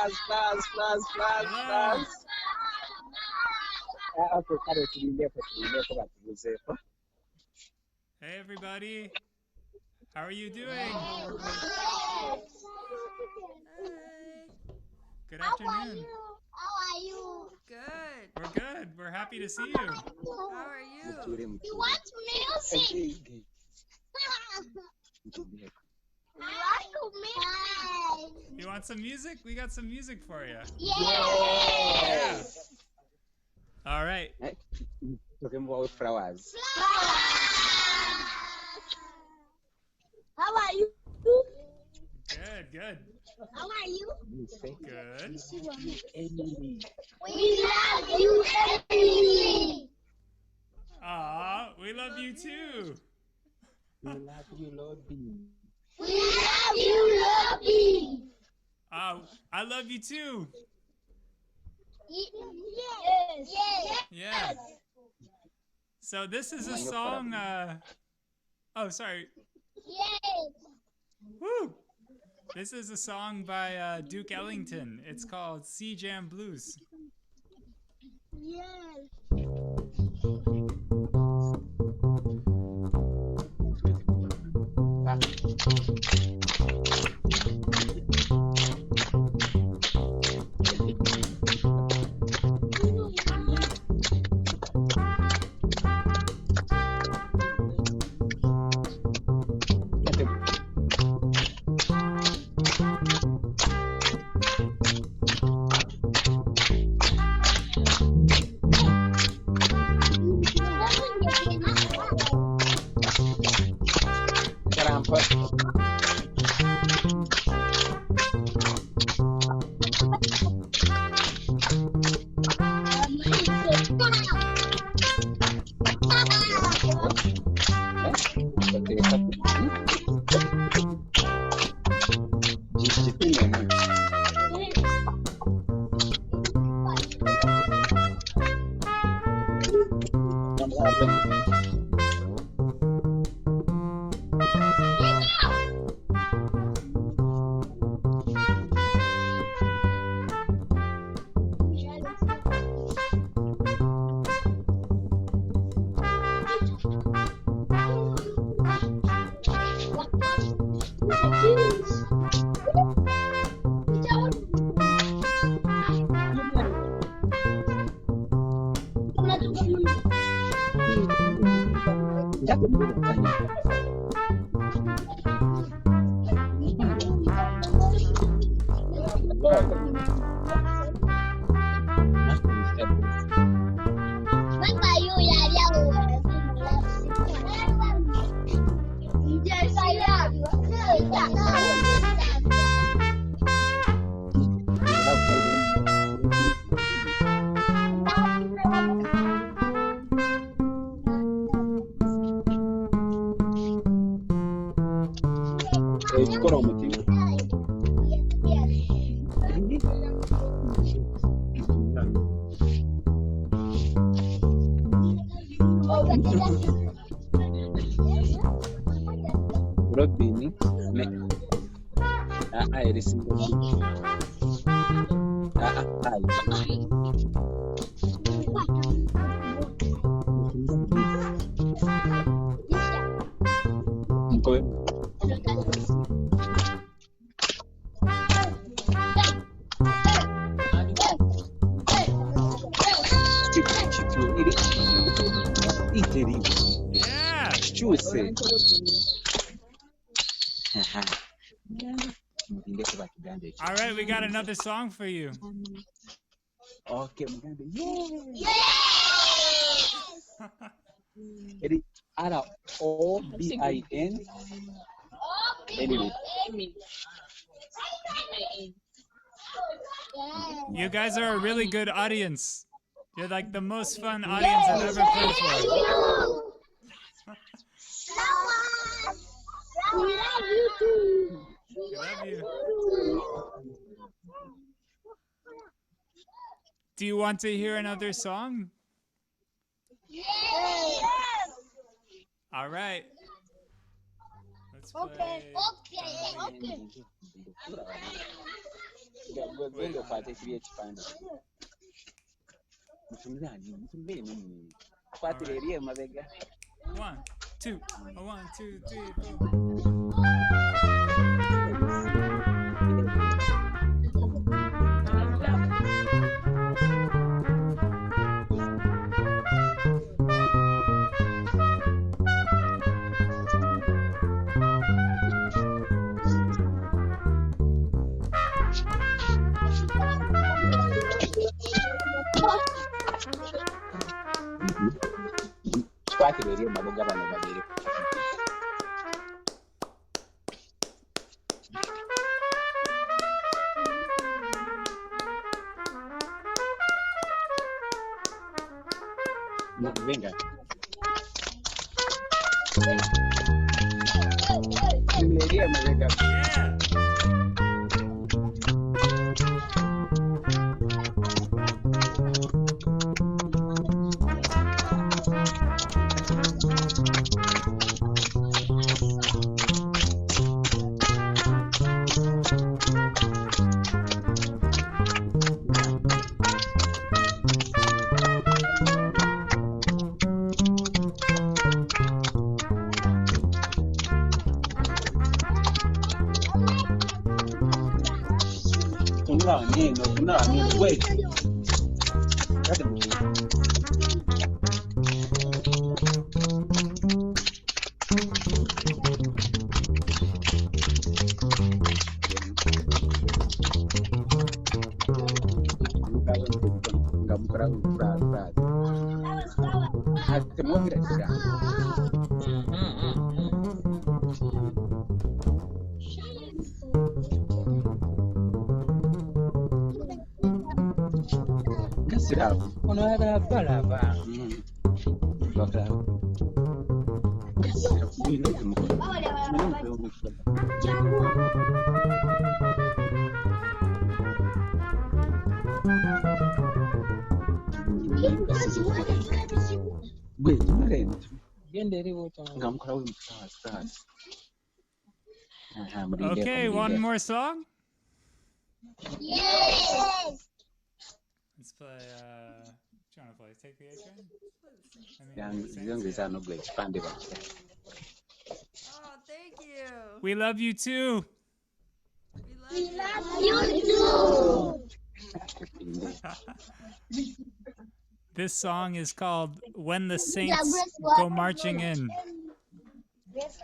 Hello. Hey everybody. How are you doing? Hey. Good afternoon. How are you? Good. We're good. We're happy to see you. How are you? You want music? You want some music? We got some music for you. Yeah. All right. Talking about flowers. How are you? Good, good. How are you? Good. Emily. We love you, Emily. Aw, we love you too. We love you, Lobby. We love you, Lobby. I love you too. Yes. Yeah. So this is a song, oh, sorry. Yes. Woo! This is a song by Duke Ellington. It's called Sea Jam Blues. Yes. Robin, Yeah. All right, we got another song for you. Okay, Yes. ROBIN. Anyway. You guys are a really good audience. You're like the most fun audience I've ever played for. We love you too. We love you. Do you want to hear another song? Yes. All right. Let's play. Okay. Gwende ufate kiriya kipande. Mutumire n'umuntu. Fatire eriye mabega. 1, 2, 1, 2, 3, 4. Fatire eriye mabega bano babiri. Venga. Eriye mabega. Yeah. No, wait. Okay, one more song? Yes. Let's play, do you want to play Take the A Train? Oh, thank you. We love you too. We love you. You too. This song is called When the Saints Go Marching In. Yes.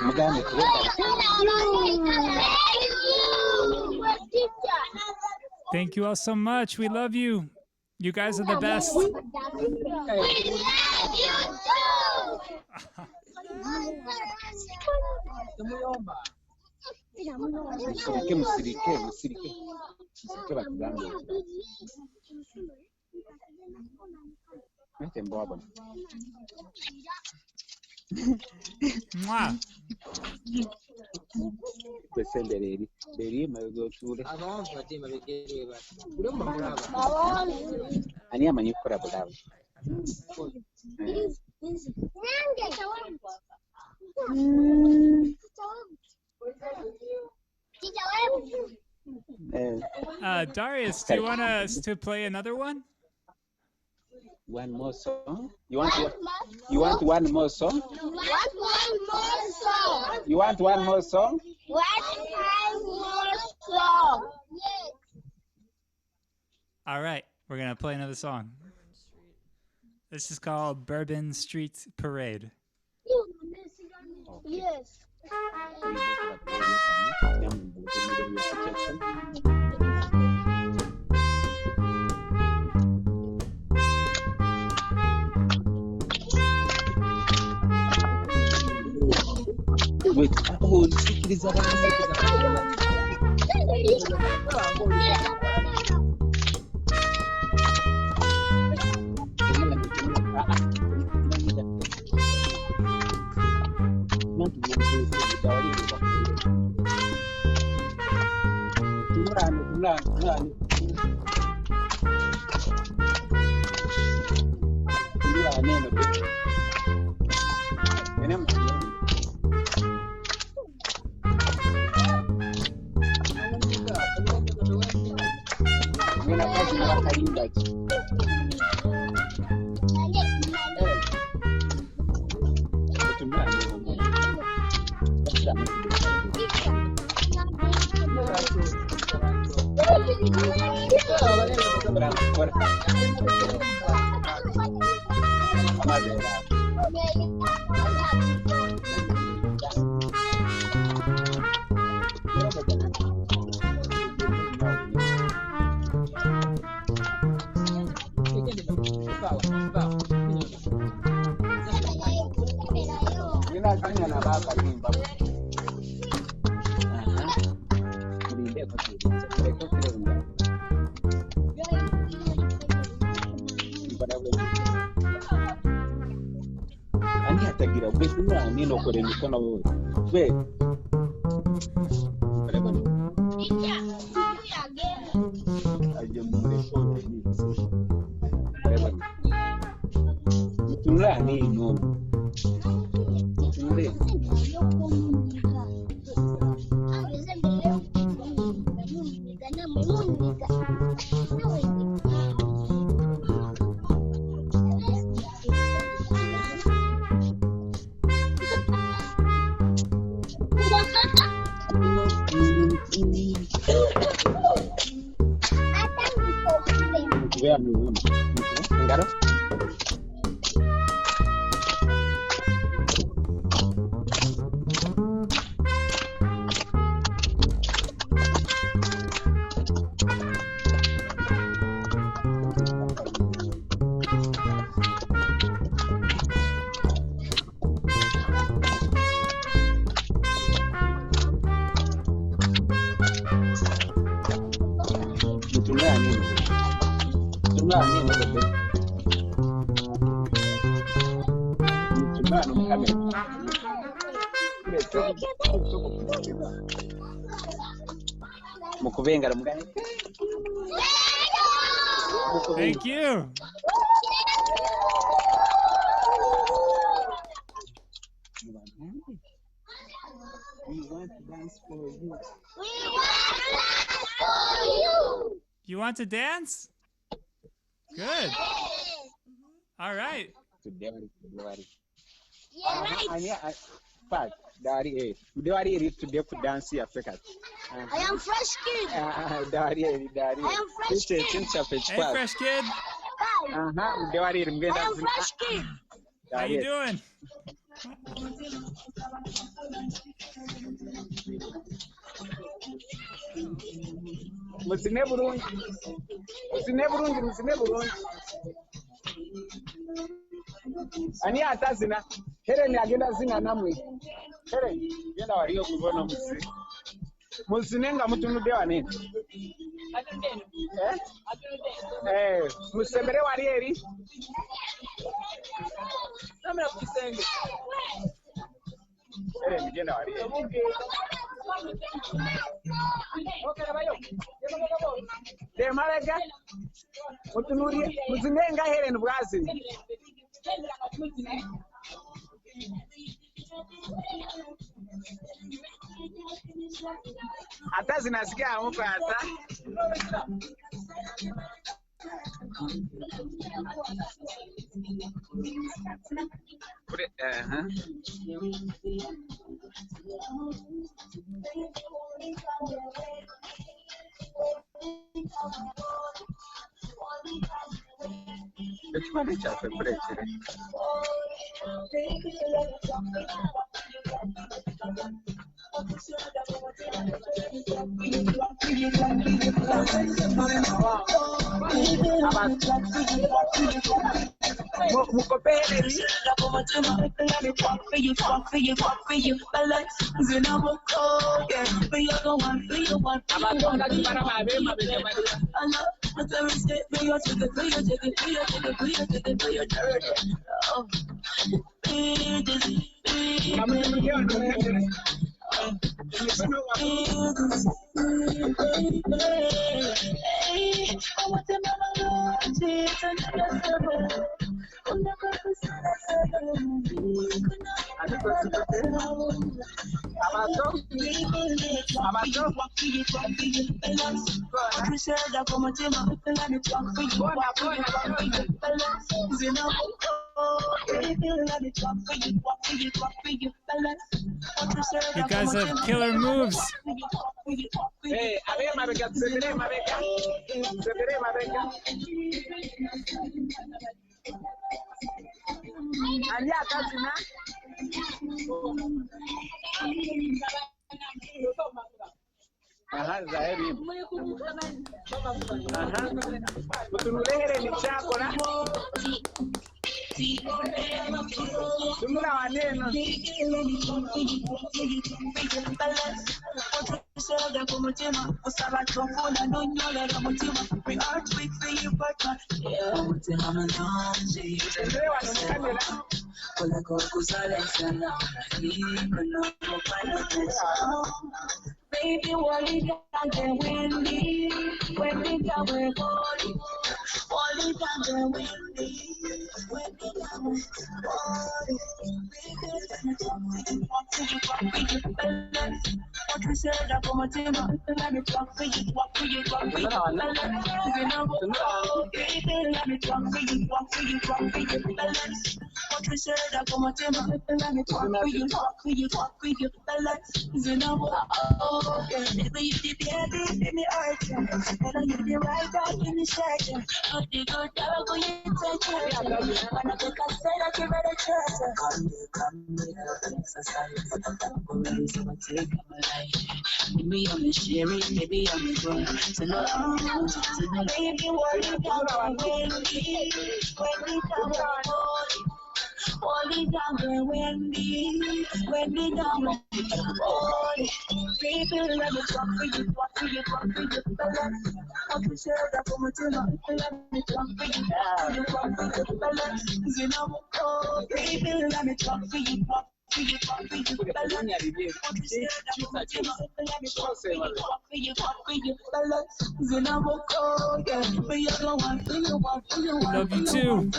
Mugambe kubega. Thank you all so much. We love you. You guys are the best. Musirike batugambe. Ntembo wabona. Mwah. Kwesembere eri mayogo otuule. Ani amanyi kukola bulabu. Darius, do you want us to play another one? One more song? You want one more song? You want one more song? All right, we're going to play another song. This is called Bourbon Street Parade. Yes. Wait, sikiriza Thank you. We want to dance for you. You want to dance? Good. All right. Today, today for dance here, Africa. I am fresh kid. I am fresh kid. Hey, fresh kid. I am fresh kid. How you doing? Musine burungi. Musine burungi, musine burungi. Ani atazina. Hereni agenda zina namwe. Hereni, genda waliyo kubona musine. Musine nga mutunudde wanene. Musembere wali eri. Namera ku kisenge. Hereni genda wali eri. Demalega mutunurie muzinenga Helen bwazi ata zinasikia amupata ekipande kyaffe kuleekere mukopere abatonga kibara babema benyamaliya You guys have killer moves. mutunulehere ni chakora tumula waneno Baby, what is that windy? When we come with body, what is that windy? When we come with body, what you said, I'm going to let me talk for you, walk for you, walk for you. Let me talk for you, walk for you, walk for you. What you said, I'm going to let me talk for you, walk for you, walk for you. Baby, you the baby, give me heart. And you the right back in the shirt. Not the good dog, go you take it. And I think I said that you better trust her. Come exercise. Always I'ma take my life. Maybe I'm the sherry, maybe I'm the girl. So no, baby, what you got when we come on. Only down there when we down when baby, let me talk for you, talk for you, talk for you, balance. What you said, I'm going to let me talk for you, talk for you, balance. You know, baby, let me talk for you, talk for you, talk for you, balance. What you said, I'm going to let me talk for you, talk for you, talk for you, balance. You know, but you don't want to, you want to, you want Love you too.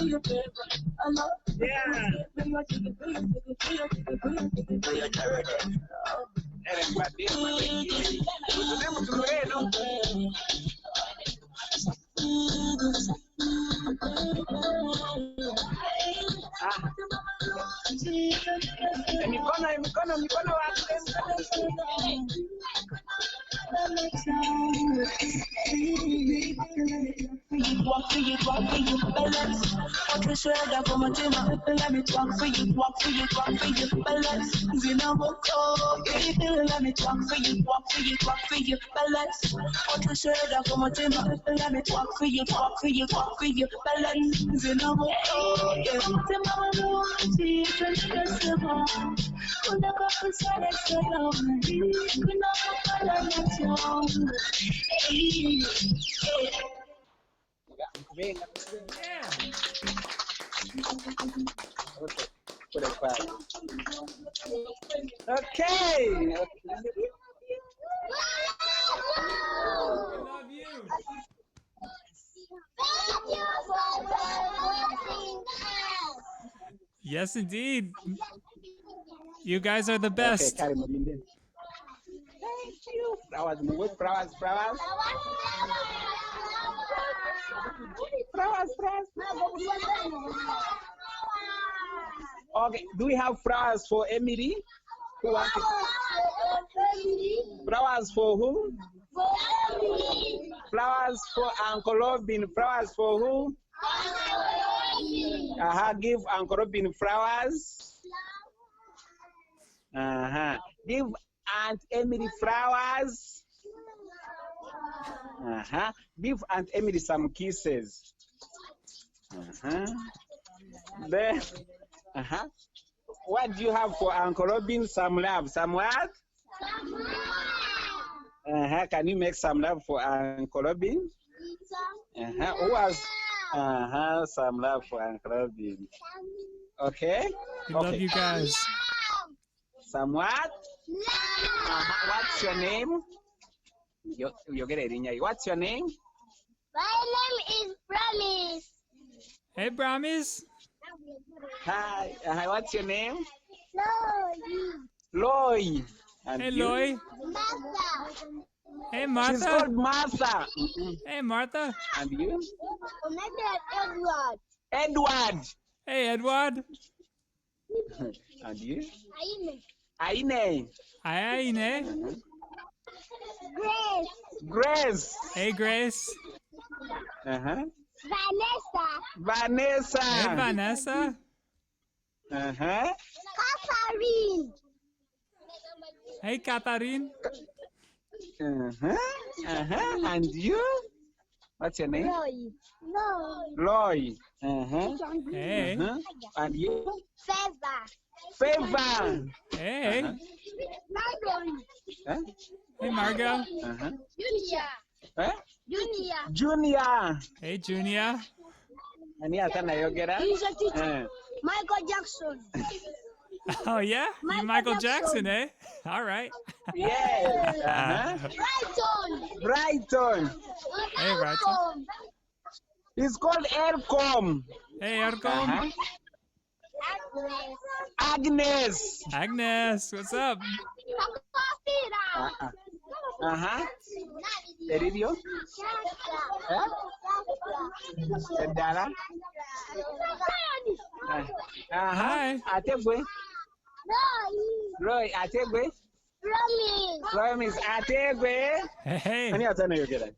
Mikono wake. for you, balance. What you said that from a dinner, let me talk for you, balance. Zinamoko, let me talk for you, balance. What you said that from a dinner, let me talk for you, balance. Zinamoko, Yeah. Okay. Put it back. Okay. We love you. Yes, indeed. You guys are the Okay, best. carry Mudinde. Thank you. Flowers, flowers. Okay, do we have flowers for Emily? Who wants it? Flowers for who? Flowers for Uncle Robin. Flowers for who? Give Uncle Robin flowers. Give Aunt Emily flowers. Give Aunt Emily some kisses. Then, what do you have for Uncle Robin? Some love. Some what? Can you make some love for Uncle Robin? Who has? Some love for Uncle Robin. Okay. We love you guys. Some what? What's your name? You get it. What's your name? My name is Promise. Hey, Brahmis. Hi. What's your name? Loy. Loy. And Hey, you? Loy. Martha. Hey, She's Martha. called Martha. Hey, Martha. And you? My name Edward. Edward. Hey, Edward. And you? Aine. Aine. Hi, Ine. Grace. Grace. Hey, Grace. Vanessa. Vanessa. Hey, Vanessa. Catherine. Hey, Catherine. And you? What's your name? Loy. Loy. Hey. And you? Favor. Favor. Hey. Margot. Hey, Margot. Junior. Junior. Junior. Hey, Junior. Ani atana yogera? He's a teacher. Michael Jackson. Oh, yeah? You Michael Michael Jackson, Jackson. eh? All right. Yes. Brighton. Brighton. Hey, Brighton. It's called Aircom. Hey, Arcom. Agnes. Agnes, what's up? Eridio? Dara? Hi. Ategwe? Roy, Ategwe? Promise, Ategwe? Hey. Ani atana yogera?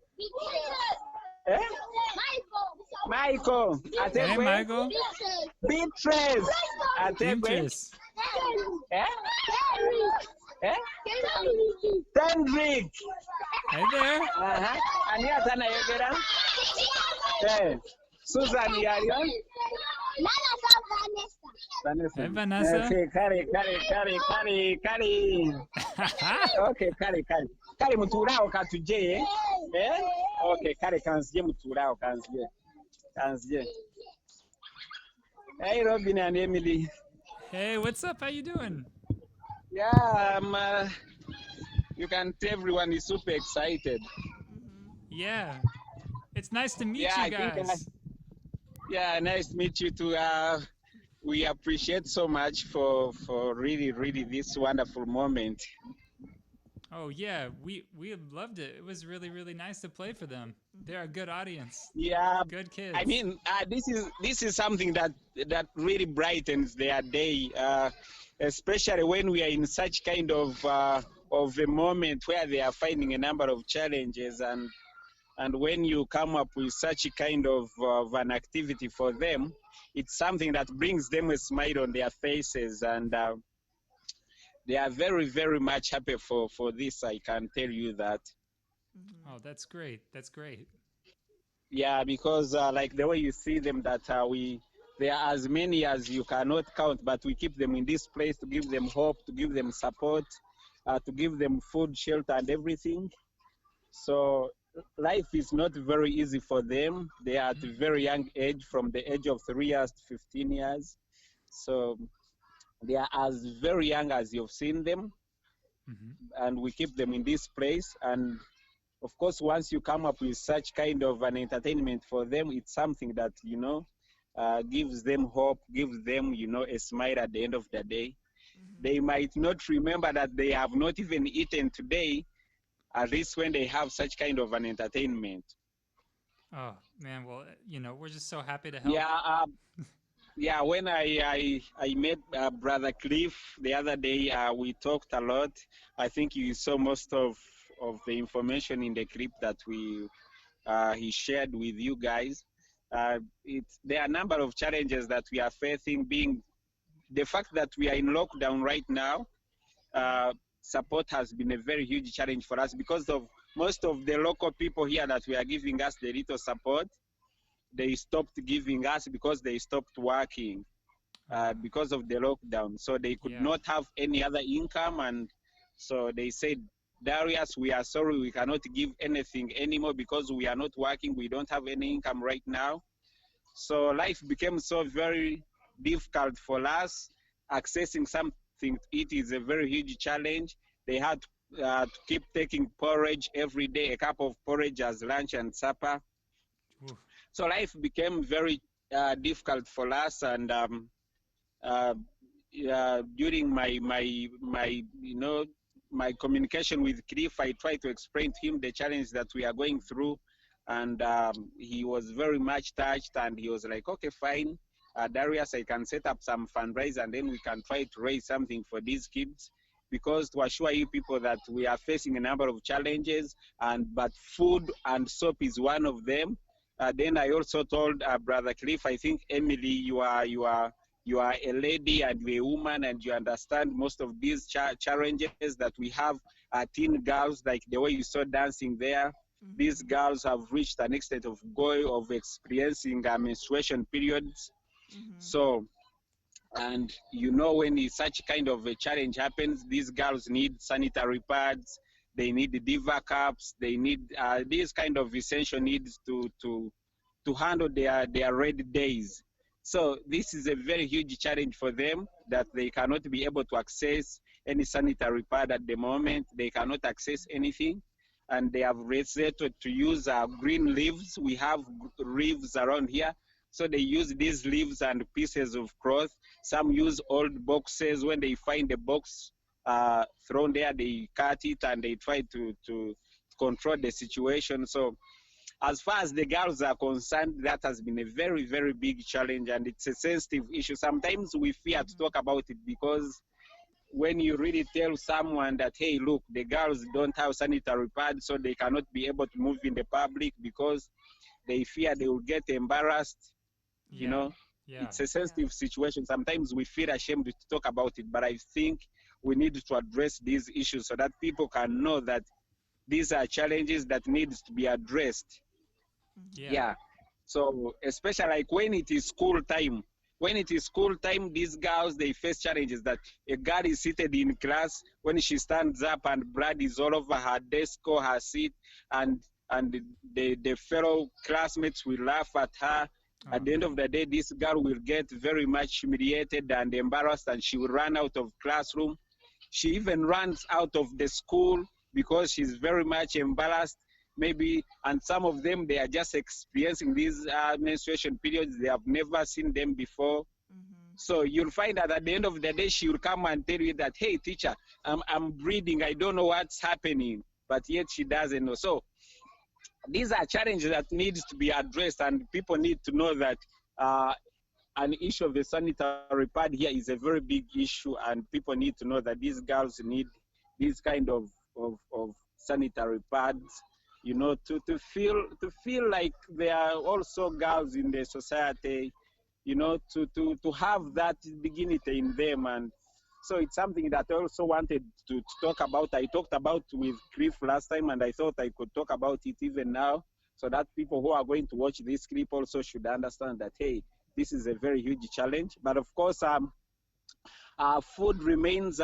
Michael, Hey, Ategwe? Michael. Beatrice, Ategwe? Beatrice. Tendrick. Hey there. Ani atana yogera? Susan Yarion? Vanessa. Hey, Vanessa. Okay, Kari. Okay, Kari. Kari muturao katuje. Okay, Kari kanzije muturao kanzije. Hey, Robin and Emily. Hey, what's up? How you doing? Yeah, you can tell everyone is super excited. Yeah. It's nice to meet Yeah, you I think guys. Yeah, nice to meet you too. We appreciate so much for really this wonderful moment. Oh, yeah. We loved it. It was really, really nice to play for them. They're a good audience. Yeah, Good kids. I mean, this is something that really brightens their day, especially when we are in such kind of a moment where they are finding a number of challenges, and And when you come up with such a kind of an activity for them, it's something that brings them a smile on their faces, and they are very, very much happy for this. I can tell you that. Oh, that's great. That's great. Yeah, because like the way you see them, that there are as many as you cannot count, but we keep them in this place to give them hope, to give them support, to give them food, shelter, and everything. So life is not very easy for them. They are at a very young age, from the age of 3 years to 15 years. So they are as very young as you've seen them, and we keep them in this place. And of course, once you come up with such kind of an entertainment for them, it's something that, gives them hope, gives them, a smile at the end of the day. They might not remember that they have not even eaten today, at least when they have such kind of an entertainment. Oh man, well, we're just so happy to help. Yeah, when I met Brother Cliff the other day, we talked a lot. I think you saw most of the information in the clip that he shared with you guys. There are a number of challenges that we are facing, being the fact that we are in lockdown right now. Support has been a very huge challenge for us, because of most of the local people here that we are giving us the little support. They stopped giving us because they stopped working because of the lockdown. So they could not have any other income. And so they said, Darius, we are sorry, we cannot give anything anymore because we are not working. We don't have any income right now. So life became so very difficult for us. Accessing something to eat is a very huge challenge. They had to keep taking porridge every day, a cup of porridge as lunch and supper. Oof. So life became very difficult for us, and during my communication with Cliff, I tried to explain to him the challenge that we are going through, and he was very much touched, and he was like, okay, fine, Darius, I can set up some fundraise, and then we can try to raise something for these kids, because to assure you people that we are facing a number of challenges, but food and soap is one of them. Then I also told Brother Cliff, I think, Emily, you are a lady and you're a woman, and you understand most of these challenges that we have. Teen girls, like the way you saw dancing there, these girls have reached an extent of experiencing menstruation periods. So, and when such kind of a challenge happens, these girls need sanitary pads, they need diva cups, they need these kind of essential needs to handle their red days. So this is a very huge challenge for them, that they cannot be able to access any sanitary pad at the moment. They cannot access anything, and they have resorted to use green leaves. We have leaves around here, so they use these leaves and pieces of cloth. Some use old boxes. When they find a box thrown there, they cut it and they try to control the situation. So as far as the girls are concerned, that has been a very, very big challenge, and it's a sensitive issue. Sometimes we fear to talk about it, because when you really tell someone that, hey, look, the girls don't have sanitary pads, so they cannot be able to move in the public because they fear they will get embarrassed, it's a sensitive situation. Sometimes we feel ashamed to talk about it, but I think we need to address these issues so that people can know that these are challenges that need to be addressed. Yeah. So especially like when it is school time. When it is school time, these girls, they face challenges that a girl is seated in class. When she stands up and blood is all over her desk or her seat, and the fellow classmates will laugh at her. At the end of the day, this girl will get very much humiliated and embarrassed, and she will run out of classroom. She even runs out of the school because she's very much embarrassed. Maybe, and some of them, they are just experiencing these menstruation periods. They have never seen them before. So you'll find that at the end of the day, she will come and tell you that, hey, teacher, I'm bleeding. I don't know what's happening. But yet she doesn't know. So these are challenges that needs to be addressed, and people need to know that an issue of the sanitary pad here is a very big issue, and people need to know that these girls need these kind of sanitary pads, you know, to feel like there are also girls in the society, you know, to have that dignity in them. And so it's something that I also wanted to talk about. I talked about with Cliff last time, and I thought I could talk about it even now, so that people who are going to watch this clip also should understand that, hey, this is a very huge challenge. But of course, food remains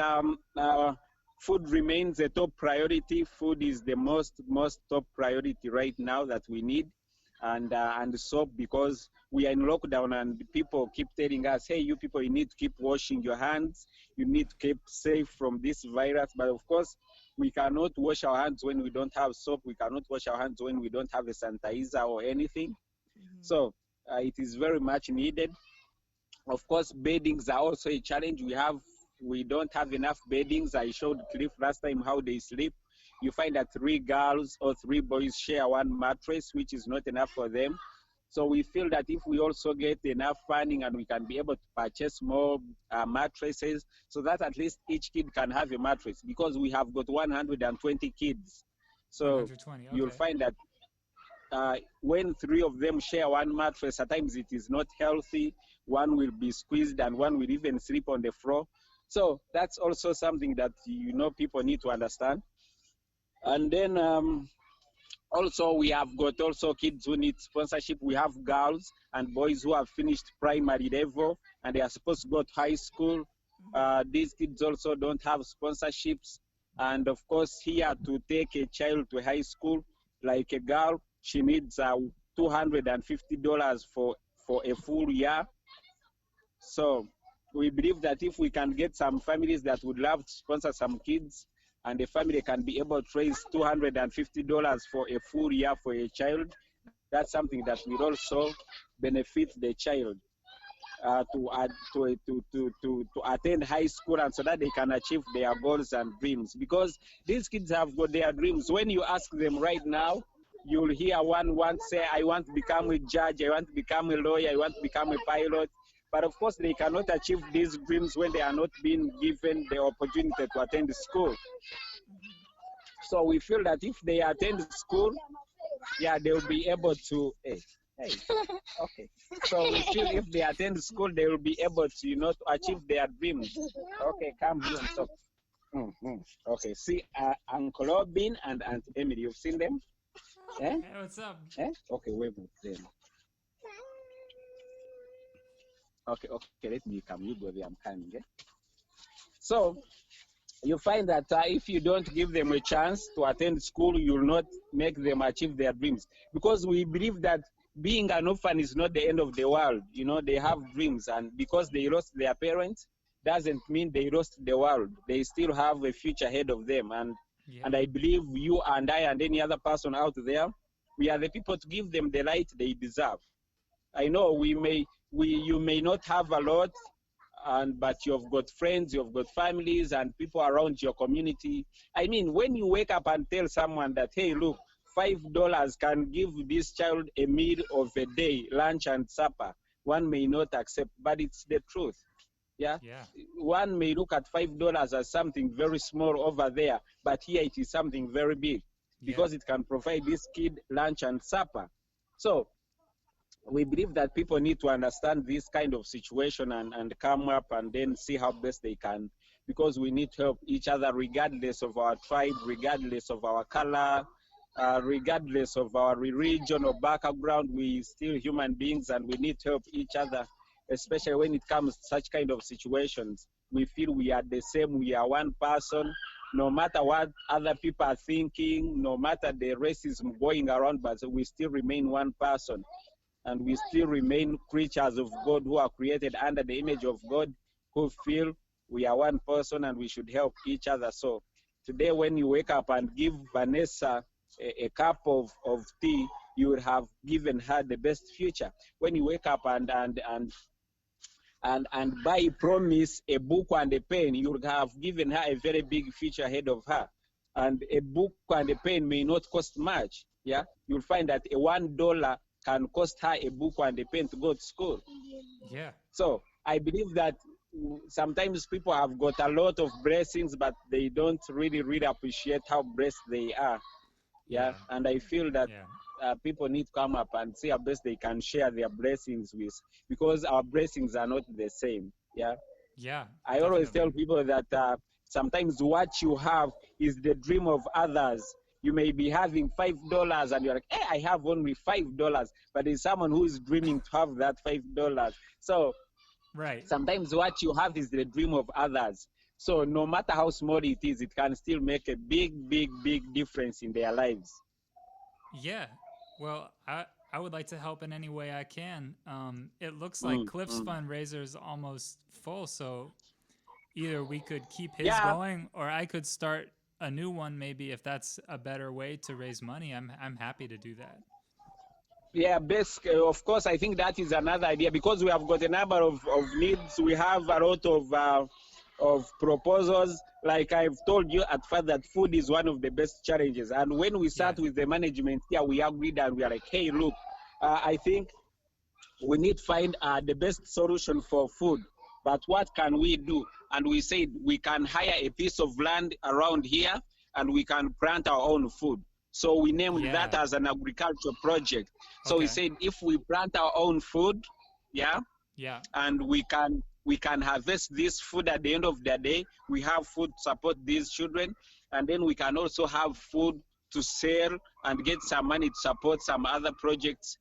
food remains a top priority. Food is the most top priority right now that we need, and soap, because we are in lockdown and people keep telling us, hey, you people, you need to keep washing your hands, you need to keep safe from this virus. But of course, we cannot wash our hands when we don't have soap. We cannot wash our hands when we don't have a sanitizer or anything. So it is very much needed. Of course, beddings are also a challenge. We don't have enough beddings. I showed Cliff last time how they sleep. You find that 3 girls or 3 boys share one mattress, which is not enough for them. So we feel that if we also get enough funding and we can be able to purchase more mattresses, so that at least each kid can have a mattress, because we have got 120 kids. So 120, okay. you'll find that when 3 of them share one mattress, at times it is not healthy. One will be squeezed and one will even sleep on the floor. So that's also something that, you know, people need to understand. And then also we have got also kids who need sponsorship. We have girls and boys who have finished primary level and they are supposed to go to high school. These kids also don't have sponsorships. And of course, here to take a child to high school, like a girl, she needs $250 for a full year. So we believe that if we can get some families that would love to sponsor some kids, and the family can be able to raise $250 for a full year for a child, that's something that will also benefit the child to attend high school, and so that they can achieve their goals and dreams. Because these kids have got their dreams. When you ask them right now, you'll hear one say, I want to become a judge, I want to become a lawyer, I want to become a pilot. But of course, they cannot achieve these dreams when they are not being given the opportunity to attend school. So we feel that if they attend school, yeah, they'll be able to, okay. So we feel if they attend school, they will be able to, you know, to achieve their dreams. Okay, come here and talk. Okay, see, Uncle Robin and Aunt Emily, you've seen them? Hey, what's up? Okay, wait with them. Okay, let me come. You go there, I'm coming. So you find that if you don't give them a chance to attend school, you'll not make them achieve their dreams. Because we believe that being an orphan is not the end of the world. You know, they have dreams, and because they lost their parents, doesn't mean they lost the world. They still have a future ahead of them. And I believe you and I and any other person out there, we are the people to give them the light they deserve. I know you may not have a lot, but you've got friends, you've got families and people around your community. I mean, when you wake up and tell someone that, hey, look, $5 can give this child a meal of a day, lunch and supper, one may not accept, but it's the truth. Yeah. One may look at $5 as something very small over there, but here it is something very big, because it can provide this kid lunch and supper. So we believe that people need to understand this kind of situation and come up and then see how best they can, because we need to help each other regardless of our tribe, regardless of our color, regardless of our religion or background. We still human beings and we need to help each other, especially when it comes to such kind of situations. We feel we are the same, we are one person, no matter what other people are thinking, no matter the racism going around, but we still remain one person. And we still remain creatures of God who are created under the image of God, who feel we are one person and we should help each other. So today, when you wake up and give Vanessa a cup of tea, you would have given her the best future. When you wake up and buy Promise a book and a pen, you would have given her a very big future ahead of her. And a book and a pen may not cost much. Yeah, you'll find that a $1 can cost her a book and a pen to go to school. Yeah. So I believe that sometimes people have got a lot of blessings, but they don't really appreciate how blessed they are. Yeah, and I feel that Yeah. people need to come up and see how best they can share their blessings with, because our blessings are not the same. Yeah, Yeah. I always tell Definitely. people that sometimes what you have is the dream of others. You may be having $5 and you're like, hey, I have only $5, but there's someone who is dreaming to have that $5. So Right. sometimes what you have is the dream of others. So no matter how small it is, it can still make a big, big, big difference in their lives. Yeah. Well, I would like to help in any way I can. It looks like Cliff's fundraiser is almost full, so either we could keep his Yeah. going, or I could start a new one. Maybe if that's a better way to raise money, I'm happy to do that. Yeah, of course, I think that is another idea, because we have got a number of needs. We have a lot of proposals. Like I've told you at first, that food is one of the best challenges. And when we sat with the management here, we agreed and we are like, hey, look, I think we need to find the best solution for food. But what can we do? And we said we can hire a piece of land around here and we can plant our own food. So we named that as an agricultural project. So we said if we plant our own food, and we can harvest this food at the end of the day, we have food to support these children, and then we can also have food to sell and get some money to support some other projects,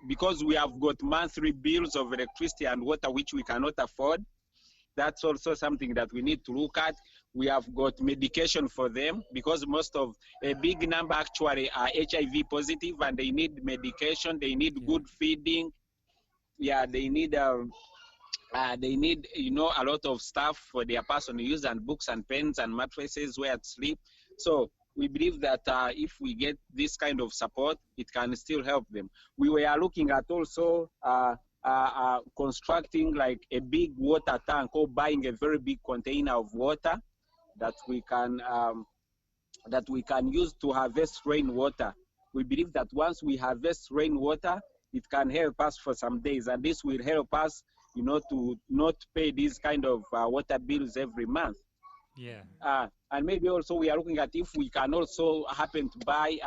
because we have got monthly bills of electricity and water which we cannot afford. That's also something that we need to look at. We have got medication for them, because most of a big number actually are HIV positive and they need medication. They need good feeding. Yeah, they need a lot of stuff for their personal use, and books and pens and mattresses where to sleep. So we believe that if we get this kind of support, it can still help them. We were looking at also constructing like a big water tank, or buying a very big container of water that we can use to harvest rainwater. We believe that once we harvest rainwater, it can help us for some days, and this will help us, to not pay these kind of water bills every month. Yeah. And maybe also we are looking at if we can also happen to buy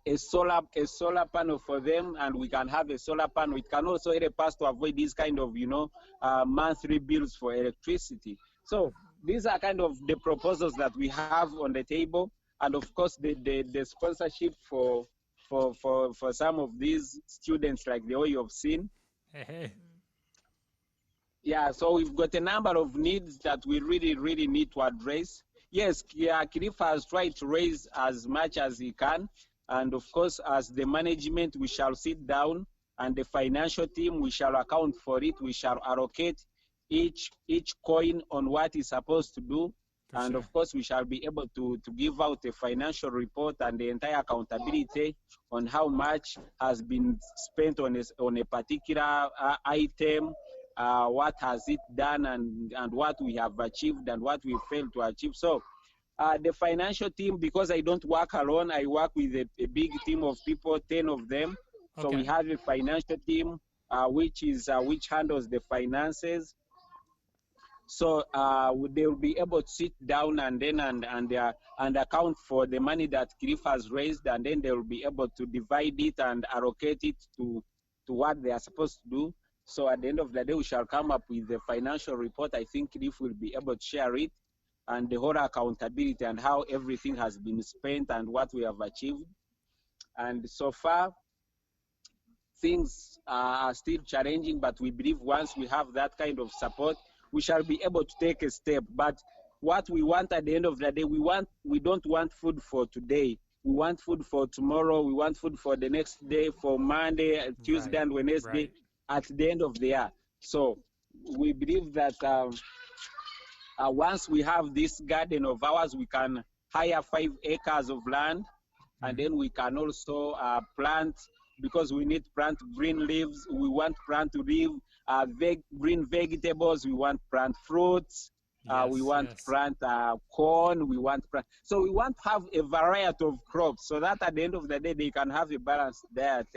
a solar panel for them, and we can have a solar panel. It can also help us to avoid these kind of monthly bills for electricity. So these are kind of the proposals that we have on the table, and of course the sponsorship for some of these students, like the way you've seen. Hey. Yeah, so we've got a number of needs that we really need to address. Yes, Kilifa has tried to raise as much as he can, and of course, as the management, we shall sit down, and the financial team, we shall account for it. We shall allocate each coin on what it's supposed to do. And of course, we shall be able to give out a financial report and the entire accountability on how much has been spent on a particular item, what has it done, and what we have achieved and what we failed to achieve. So the financial team, because I don't work alone, I work with a big team of people, 10 of them. So we have a financial team which handles the finances. So they will be able to sit down and then and account for the money that Cliff has raised, and then they will be able to divide it and allocate it to what they are supposed to do. So at the end of the day, we shall come up with the financial report. I think Cliff will be able to share it, and the whole accountability and how everything has been spent and what we have achieved. And so far, things are still challenging, but we believe once we have that kind of support, we shall be able to take a step. But what we want at the end of the day, we don't want food for today. We want food for tomorrow. We want food for the next day, for Monday, Tuesday, and Wednesday at the end of the year. So we believe that once we have this garden of ours, we can hire 5 acres of land, and then we can also plant, because we need to plant green leaves. We want to plant green vegetables. We want to plant fruits. We want to plant corn. We want to plant. So we want to have a variety of crops, so that at the end of the day, they can have a balanced diet.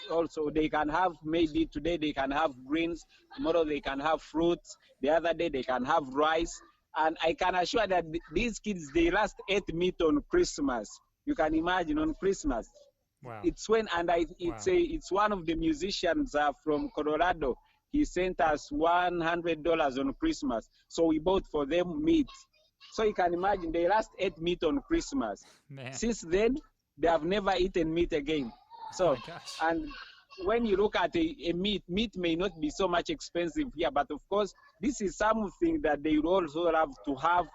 Also, they can have, maybe today they can have greens, tomorrow they can have fruits, the other day they can have rice. And I can assure that these kids, they last ate meat on Christmas. You can imagine, on Christmas. Wow. It's when, and Wow. it's one of the musicians from Colorado. He sent us $100 on Christmas, so we bought for them meat. So you can imagine, they last ate meat on Christmas. Man. Since then, they have never eaten meat again. Oh So, my gosh. and when you look at a meat may not be so much expensive here, but of course, this is something that they would also have to have,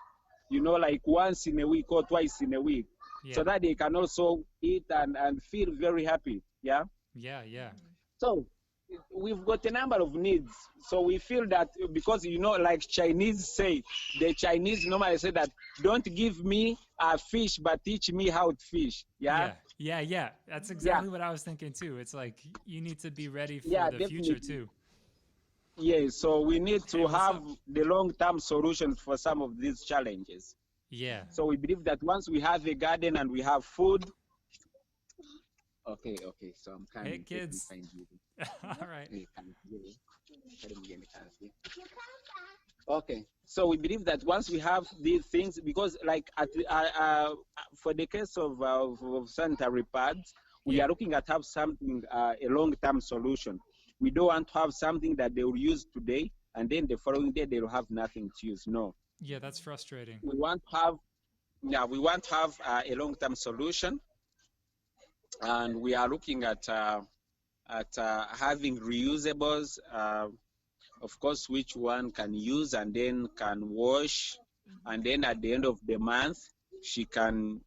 you know, like once in a week or twice in a week, so Yeah. that they can also eat and feel very happy. Yeah. Yeah. Yeah. So we've got a number of needs. So we feel that because, you know, like Chinese say, the Chinese normally say that don't give me a fish, but teach me how to fish. Yeah. Yeah. Yeah. That's exactly what I was thinking too. It's like you need to be ready for Yeah, the future definitely. too. Yeah. So we need Hey, to what's have up? the long-term solutions for some of these challenges. Yeah. So we believe that once we have a garden and we have food. Okay. So I'm coming. Hey kids. Find you. All right. Okay, so we believe that once we have these things, because like for the case of sanitary pads, we Yeah. are looking at have something a long-term solution. We don't want to have something that they will use today and then the following day they will have nothing to use. No, Yeah, that's frustrating. we want to have a long-term solution, and we are looking at having reusables. Of course, which one can use and then can wash, and then at the end of the month, she can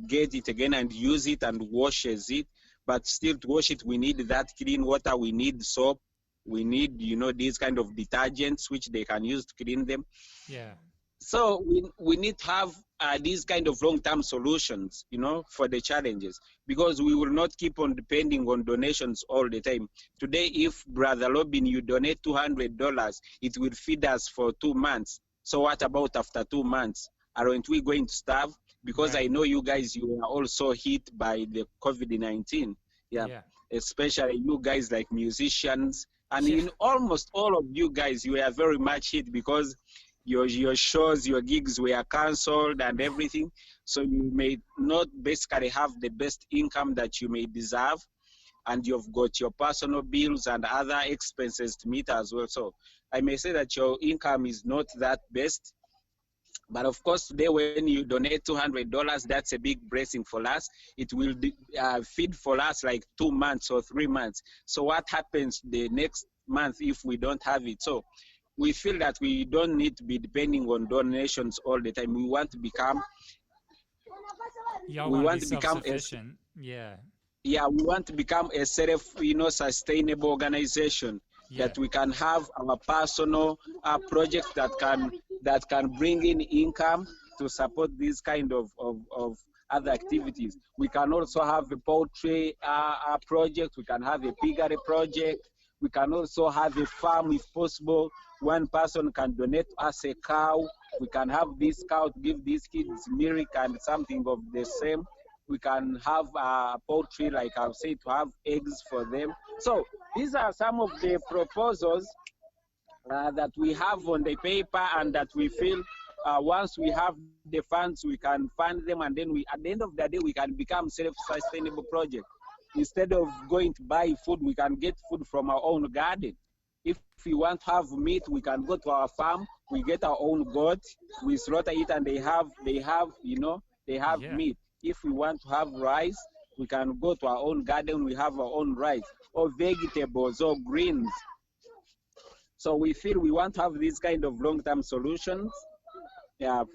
get it again and use it and washes it. But still, to wash it, we need that clean water, we need soap, we need, you know, these kind of detergents which they can use to clean them. Yeah. So we need to have these kind of long-term solutions, you know, for the challenges, because we will not keep on depending on donations all the time. Today, if Brother Robin, you donate $200, it will feed us for 2 months. So what about after 2 months? Aren't we going to starve? Because Right. I know you guys, you are also hit by the COVID-19. Yeah. Yeah. Especially you guys like musicians. And Yeah. in almost all of you guys, you are very much hit because your shows, your gigs were cancelled and everything. So you may not basically have the best income that you may deserve, and you've got your personal bills and other expenses to meet as well. So I may say that your income is not that best. But of course, today when you donate $200, that's a big blessing for us. It will feed for us like 2 months or 3 months. So what happens the next month if we don't have it? So we feel that we don't need to be depending on donations all the time. We want to become Y'all we want to want be to become self-sufficient. Yeah. we want to become a sustainable organization, Yeah. that we can have our personal projects that can bring in income to support these kind of other activities. We can also have a poultry project. We can have a piggery project. We can also have a farm if possible. One person can donate us a cow. We can have this cow to give these kids milk and something of the same. We can have poultry, like I've said, to have eggs for them. So these are some of the proposals that we have on the paper, and that we feel once we have the funds, we can fund them, and then at the end of the day, we can become self-sustainable project. Instead of going to buy food, we can get food from our own garden. If we want to have meat, we can go to our farm, we get our own goat, we slaughter it, and they have Yeah. meat. If we want to have rice, we can go to our own garden, we have our own rice, or vegetables or greens. So we feel we want to have these kind of long-term solutions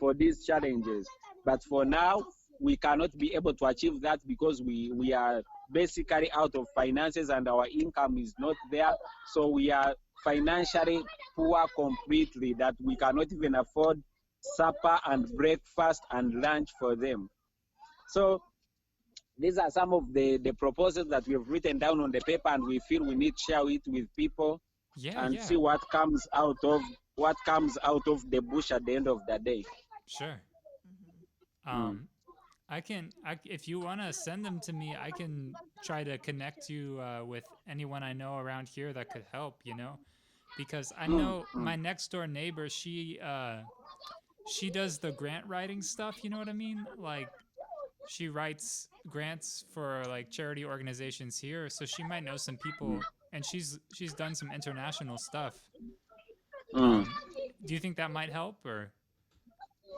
for these challenges. But for now, we cannot be able to achieve that because we are basically out of finances and our income is not there. So we are financially poor completely, that we cannot even afford supper and breakfast and lunch for them. So these are some of the proposals that we have written down on the paper, and we feel we need to share it with people Yeah. and Yeah. see what comes out of the bush at the end of the day. Sure. Mm-hmm. If you want to send them to me, I can try to connect you with anyone I know around here that could help, you know, because I know my next door neighbor, she does the grant writing stuff. You know what I mean? Like she writes grants for like charity organizations here, so she might know some people, and she's done some international stuff. Do you think that might help or?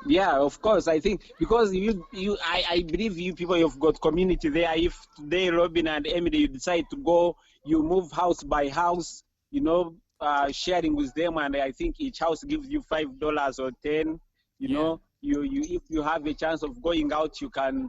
Yeah, of course. I think because I believe you people you've got community there. If today Robin and Emily you decide to go, you move house by house, sharing with them, and I think each house gives you $5 or 10. You if you have a chance of going out, you can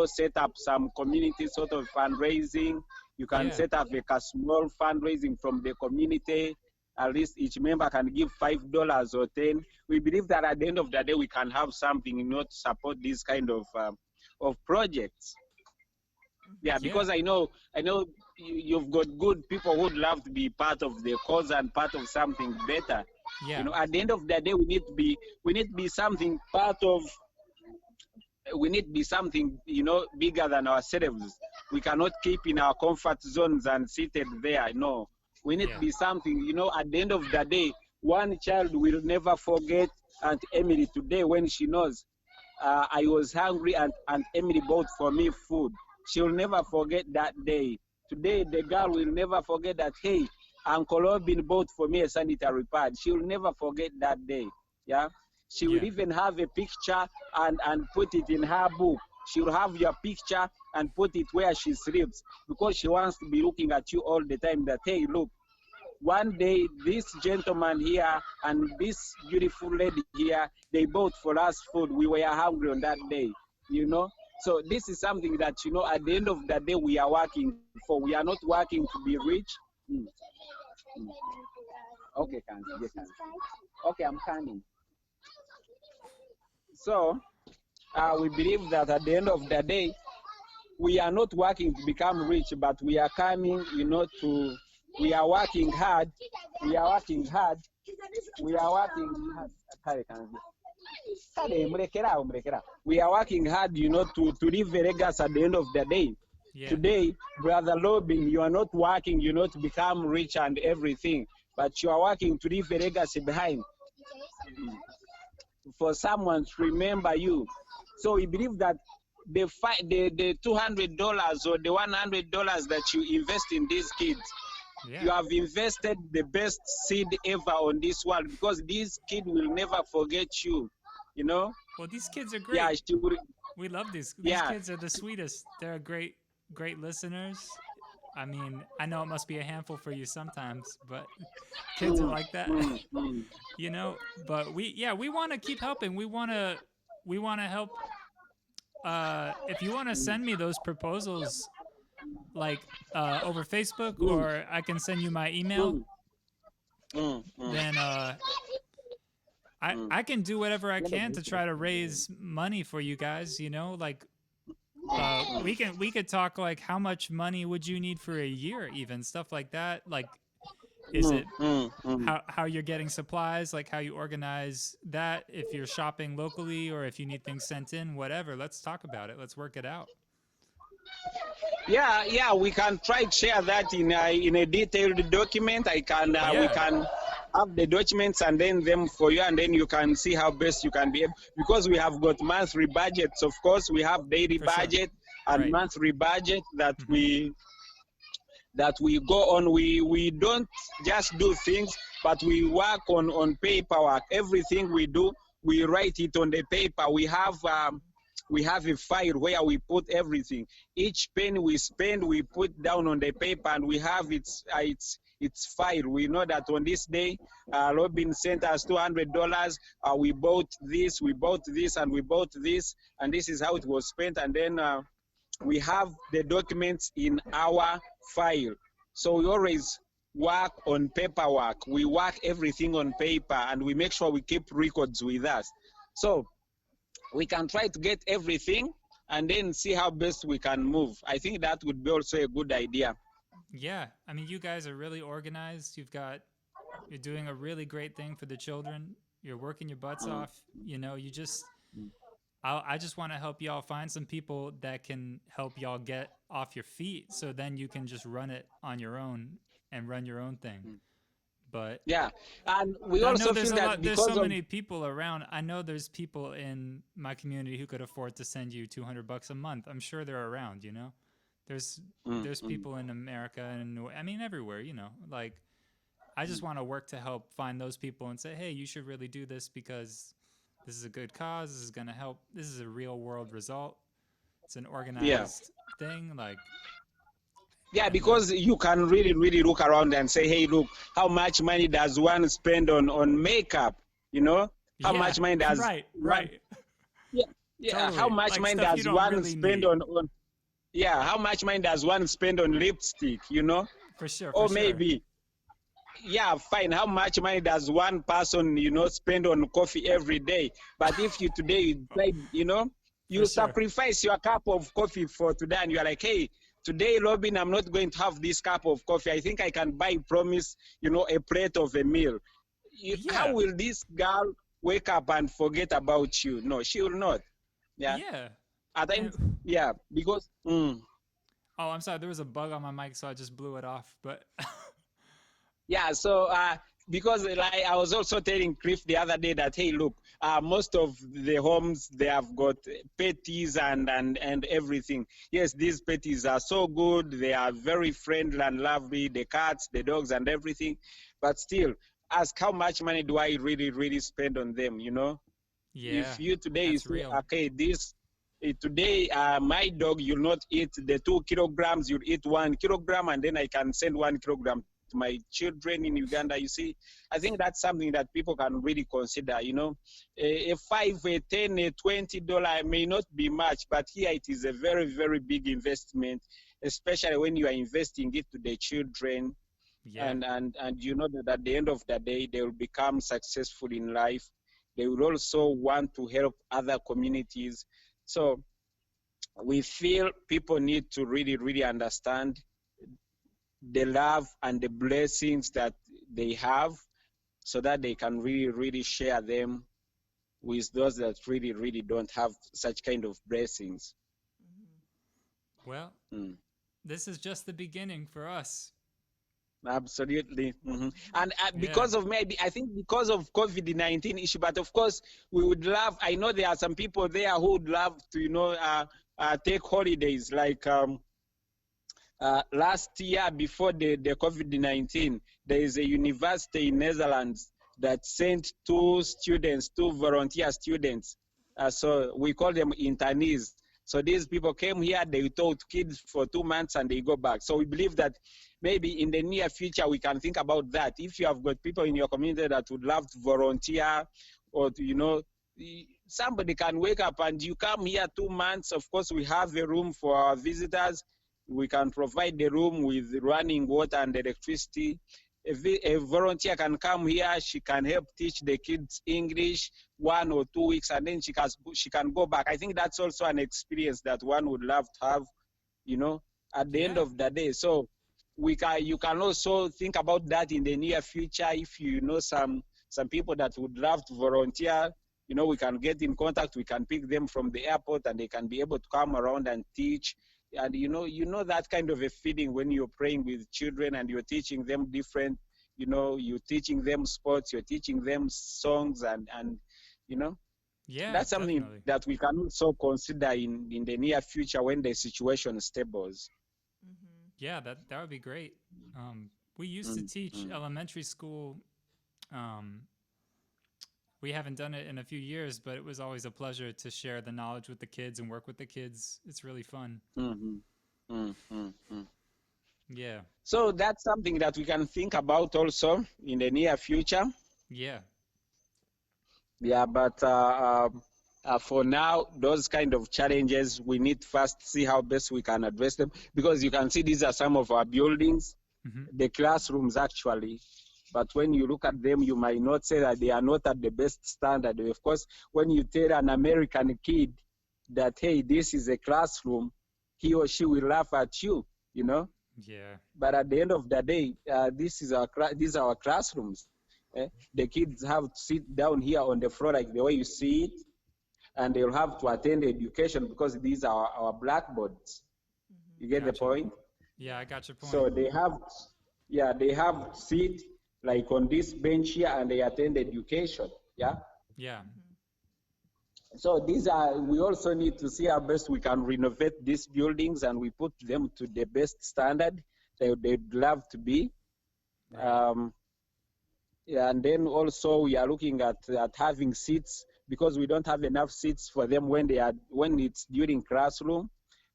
set up some community sort of fundraising. You can set up a small fundraising from the community. At least each member can give $5 or 10. We believe that at the end of the day, we can have something, to support this kind of projects. Yeah, because I know you've got good people who'd love to be part of the cause and part of something better. Yeah. At the end of the day, we need to be something part of. We need to be something, bigger than ourselves. We cannot keep in our comfort zones and seated there. No. We need to be something, at the end of the day, one child will never forget Aunt Emily today when she knows I was hungry and Aunt Emily bought for me food. She'll never forget that day. Today, the girl will never forget that, hey, Uncle Robin bought for me a sanitary pad. She'll never forget that day. Yeah. She will even have a picture and put it in her book. She'll have your picture and put it where she sleeps because she wants to be looking at you all the time that, hey, look, one day this gentleman here and this beautiful lady here, they bought for us food. We were hungry on that day, So this is something that, at the end of the day, we are working for. We are not working to be rich. Okay, Candy. Okay, I'm coming. So we believe that at the end of the day, we are not working to become rich, but we are coming, we are working hard. We are working hard. We are working hard. We are working hard, to leave a legacy at the end of the day. Yeah. Today, Brother Robin, you are not working, to become rich and everything, but you are working to leave a legacy behind. For someone to remember you. So we believe that the $200 or the $100 that you invest in these kids, you have invested the best seed ever on this world because these kids will never forget you, Well, these kids are great. Yeah, we love these. These kids are the sweetest. They're great listeners. I mean, I know it must be a handful for you sometimes, but kids are like that, But we want to keep helping. We want to help. If you want to send me those proposals, like over Facebook, or I can send you my email, then I can do whatever I can to try to raise money for you guys. Like. We could talk like how much money would you need for a year, even stuff like that. Like, is it how you're getting supplies, like how you organize that, if you're shopping locally or if you need things sent in, whatever. Let's talk about it. Let's work it out. Yeah, we can try to share that in a detailed document. We can have the documents and then them for you, and then you can see how best you can be able, because we have got monthly budgets. Of course, we have daily budget and monthly budget that we go on. We don't just do things, but we work on paperwork. Everything we do, we write it on the paper. We have a file where we put everything. Each penny we spend, we put down on the paper, and we have its file. We know that on this day, Robin sent us $200. We bought this, and we bought this, and this is how it was spent. And then we have the documents in our file. So we always work on paperwork. We work everything on paper, and we make sure we keep records with us. So we can try to get everything and then see how best we can move. I think that would be also a good idea. Yeah, I mean, you guys are really organized. You're doing a really great thing for the children. You're working your butts off. I just want to help y'all find some people that can help y'all get off your feet, so then you can just run it on your own and run your own thing. But Yeah, and we I know also feel that there's so because of many people around. I know there's people in my community who could afford to send you $200 a month. I'm sure they're around, you know. There's mm, there's mm, people in America and I mean everywhere, you know. Like I just want to work to help find those people and say, "Hey, you should really do this because this is a good cause. This is going to help. This is a real world result. It's an yeah. organized thing like Yeah, and because you can really, really look around and say, hey, look, how much money does one spend on makeup? You know, how yeah, much money does right, one? right. Yeah, yeah. How Totally. much Like money stuff you does don't one really spend need. on? Yeah, how much money does one spend on lipstick? You know, For sure, for or sure. maybe, yeah, fine. How much money does one person, spend on coffee every day? But if you today you decide, For you sure. sacrifice your cup of coffee for today, and you are like, hey, today, Robin, I'm not going to have this cup of coffee. I think I can buy, promise, a plate of a meal. How Yeah. will this girl wake up and forget about you? No, she will not. Yeah. Yeah. At And times, yeah, because. oh, I'm sorry. There was a bug on my mic, so I just blew it off. But Yeah, so because like I was also telling Cliff the other day that hey, look, most of the homes they have got petties and everything. Yes, these petties are so good. They are very friendly and lovely. The cats, the dogs, and everything. But still, ask how much money do I really really spend on them? yeah, If you today you that's say real. okay, this. Today, my dog, you'll not eat the 2 kilograms, you'll eat 1 kilogram, and then I can send 1 kilogram to my children in Uganda. You see, I think that's something that people can really consider. A 5, a 10, a $20 may not be much, but here it is a very, very big investment, especially when you are investing it to the children, Yeah. and you know that at the end of the day they will become successful in life. They will also want to help other communities. So we feel people need to really, really understand the love and the blessings that they have so that they can really, really share them with those that really, really don't have such kind of blessings. Well, Mm. this is just the beginning for us. Absolutely. And Yeah. because of maybe, I think because of COVID-19 issue, but of course, we would love, I know there are some people there who would love to, take holidays like last year before the COVID-19, there is a university in Netherlands that sent two volunteer students. So we call them internees. So these people came here, they taught kids for 2 months and they go back. So we believe that maybe in the near future, we can think about that. If you have got people in your community that would love to volunteer or to, somebody can wake up and you come here 2 months. Of course, we have a room for our visitors. We can provide the room with running water and electricity. A volunteer can come here, she can help teach the kids English 1 or 2 weeks, and then she can go back. I think that's also an experience that one would love to have, at the end Yeah. of the day. So you can also think about that in the near future. If you know some people that would love to volunteer, we can get in contact. We can pick them from the airport, and they can be able to come around and teach. And you know that kind of a feeling when you're praying with children and you're teaching them different, you're teaching them sports, you're teaching them songs, and you know Yeah, that's something definitely. that we can also consider in the near future when the situation stables. Yeah, that would be great. We used to Mm, teach mm. elementary school. Um, we haven't done it in a few years, but it was always a pleasure to share the knowledge with the kids and work with the kids. It's really fun. Mhm. Mm, mm, mm. Yeah. So that's something that we can think about also in the near future. Yeah. Yeah, but for now, those kind of challenges, we need first see how best we can address them, because you can see these are some of our buildings, Hmm. the classrooms actually. But when you look at them, you might not say that they are not at the best standard. Of course, when you tell an American kid that, hey, this is a classroom, he or she will laugh at you. Yeah. But at the end of the day, these are our classrooms. The kids have to sit down here on the floor like the way you see it, and they'll have to attend education because these are our blackboards. You get the Gotcha. point? Yeah, I got your point. So they have to sit, like on this bench here, and they attend education. Yeah. Yeah. So we also need to see how best we can renovate these buildings and we put them to the best standard they'd love to be. Right. Yeah, and then also we are looking at having seats, because we don't have enough seats for them when it's during classroom,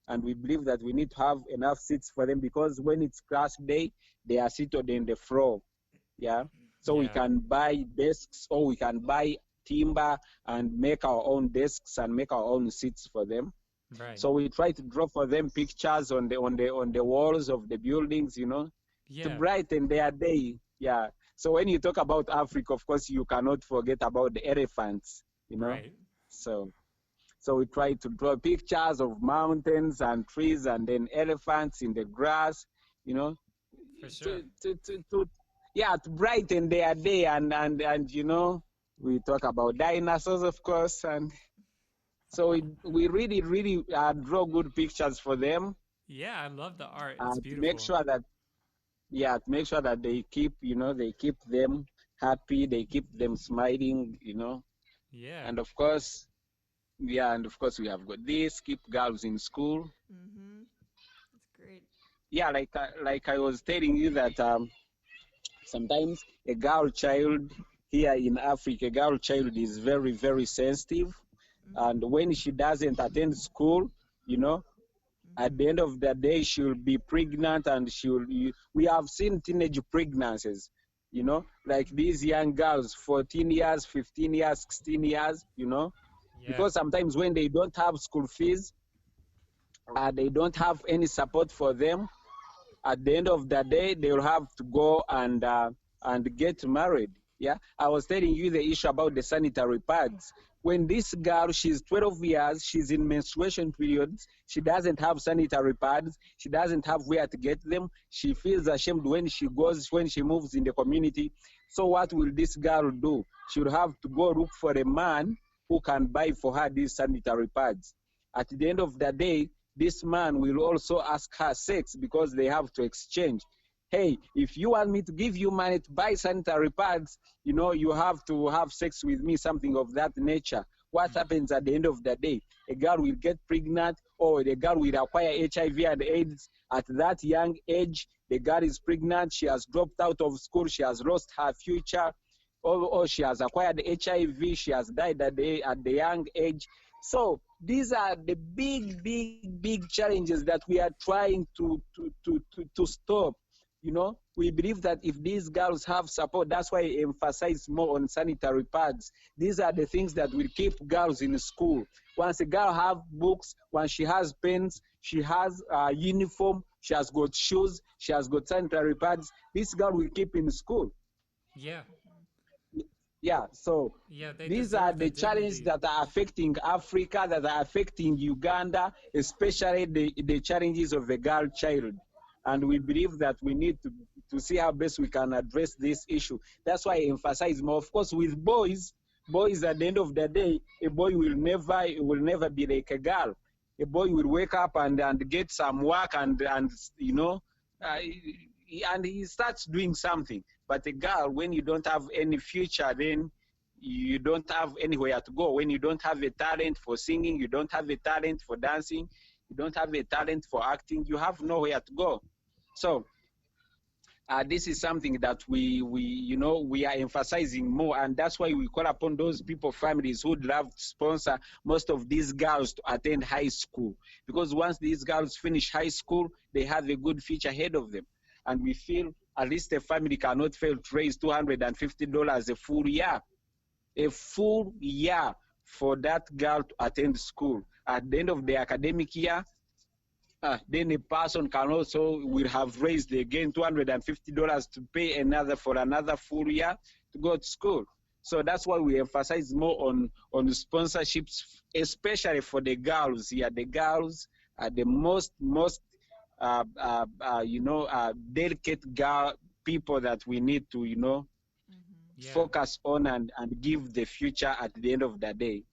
and we believe that we need to have enough seats for them, because when it's class day they are seated in the floor. Yeah, so we Yeah. can buy desks, or we can buy timber and make our own desks and make our own seats for them. Right. So we try to draw for them pictures on the walls of the buildings, to Yeah. brighten their day. Yeah. So when you talk about Africa, of course, you cannot forget about the elephants. Right. So we try to draw pictures of mountains and trees, and then elephants in the grass. You know, For sure. to brighten their day, and we talk about dinosaurs, of course, and so we really draw good pictures for them, Yeah, I love the art. It's to make beautiful. sure that they keep them happy, they keep them smiling, Yeah. and of course, we have got this, keep girls in school. That's great. Yeah, like I was telling you that sometimes a girl child here in Africa, a girl child is very sensitive, and when she doesn't attend school, you know, at the end of the day she'll be pregnant, and we have seen teenage pregnancies, like these young girls, 14 years, 15 years, 16 years, Yeah. because sometimes when they don't have school fees, they don't have any support for them. At the end of the day, they will have to go and get married. Yeah, I was telling you the issue about the sanitary pads. When this girl, she's 12 years, she's in menstruation periods, she doesn't have sanitary pads, she doesn't have where to get them, she feels ashamed when she moves in the community. So what will this girl do? She'll have to go look for a man who can buy for her these sanitary pads. At the end of the day, this man will also ask her sex, because they have to exchange. Hey, if you want me to give you money to buy sanitary pads, you have to have sex with me, something of that nature. What happens at the end of the day? A girl will get pregnant, or the girl will acquire HIV and AIDS at that young age. The girl is pregnant, she has dropped out of school, she has lost her future, or she has acquired HIV, she has died at the young age. So these are the big challenges that we are trying to stop. We believe that if these girls have support, that's why I emphasize more on sanitary pads. These are the things that will keep girls in school. Once a girl have books, once she has pens, she has a uniform, she has got shoes, she has got sanitary pads, this girl will keep in school. Yeah. Yeah, so Yeah, they these are deserve the the challenges dignity. that are affecting Africa, that are affecting Uganda, especially the challenges of the girl child. And we believe that we need to see how best we can address this issue. That's why I emphasize more. Of course, with boys at the end of the day, a boy will never be like a girl. A boy will wake up and get some work, and he starts doing something. But a girl, when you don't have any future, then you don't have anywhere to go. When you don't have a talent for singing, you don't have a talent for dancing, you don't have a talent for acting, you have nowhere to go. So this is something that we are emphasizing more, and that's why we call upon those people, families who'd love to sponsor most of these girls to attend high school, because once these girls finish high school, they have a good future ahead of them. And we feel at least a family cannot fail to raise $250 a full year for that girl to attend school. At the end of the academic year, then a person will have raised again $250 to pay for another full year to go to school. So that's why we emphasize more on sponsorships, especially for the girls here. The girls are the most delicate people that we need to Yeah. focus on and give the future at the end of the day.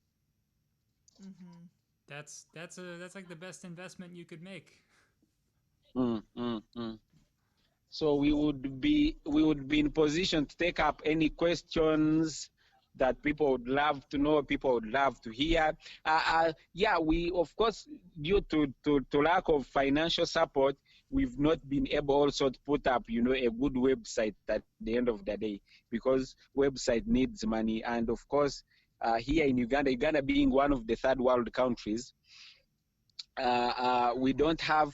That's like the best investment you could make. Mm, mm, mm. So we would be in position to take up any questions that people would love to know, people would love to hear. Yeah, we of course, due to lack of financial support, we've not been able also to put up, a good website at the end of the day, because website needs money. And of course, here in Uganda being one of the third world countries, we don't have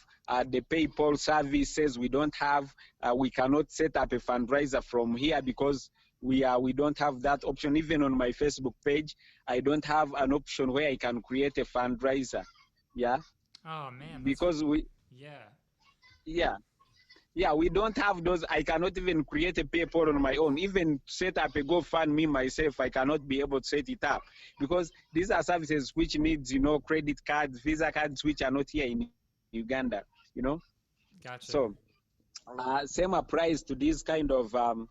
the PayPal services. We don't have. We cannot set up a fundraiser from here because we don't have that option. Even on my Facebook page, I don't have an option where I can create a fundraiser. Yeah, Oh man, that's because yeah. yeah. Yeah, we don't have those. I cannot even create a PayPal on my own. Even set up a GoFundMe myself, I cannot be able to set it up because these are services which needs, credit cards, Visa cards, which are not here in Uganda. Gotcha. So same applies to this kind of of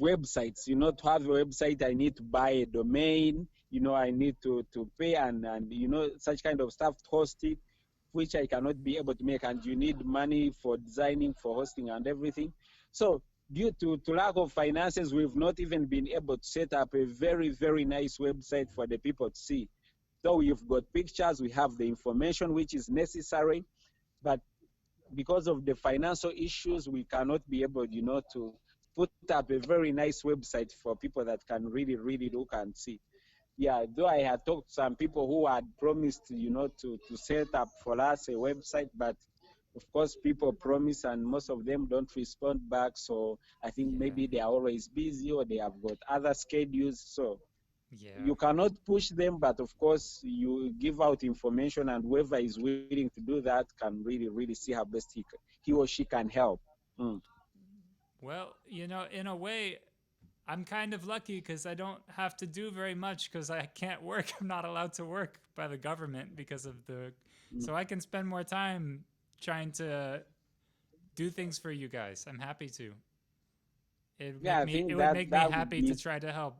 websites. To have a website, I need to buy a domain. I need to pay and such kind of stuff to host it, which I cannot be able to make, and you need money for designing, for hosting and everything. So due to lack of finances, we've not even been able to set up a very, very nice website for the people to see. So we've got pictures, we have the information which is necessary, but because of the financial issues, we cannot be able, to put up a very nice website for people that can really, really look and see. Yeah, though I had talked to some people who had promised, to set up for us a website, but of course, people promise and most of them don't respond back. So I think Yeah. maybe they are always busy or they have got other schedules. So Yeah. you cannot push them, but of course, you give out information, and whoever is willing to do that can really, really see how best he or she can help. Mm. Well, in a way, I'm kind of lucky because I don't have to do very much because I can't work. I'm not allowed to work by the government because of so I can spend more time trying to do things for you guys. I'm happy to. Yeah, I think It would that make me that would happy be. to try to help.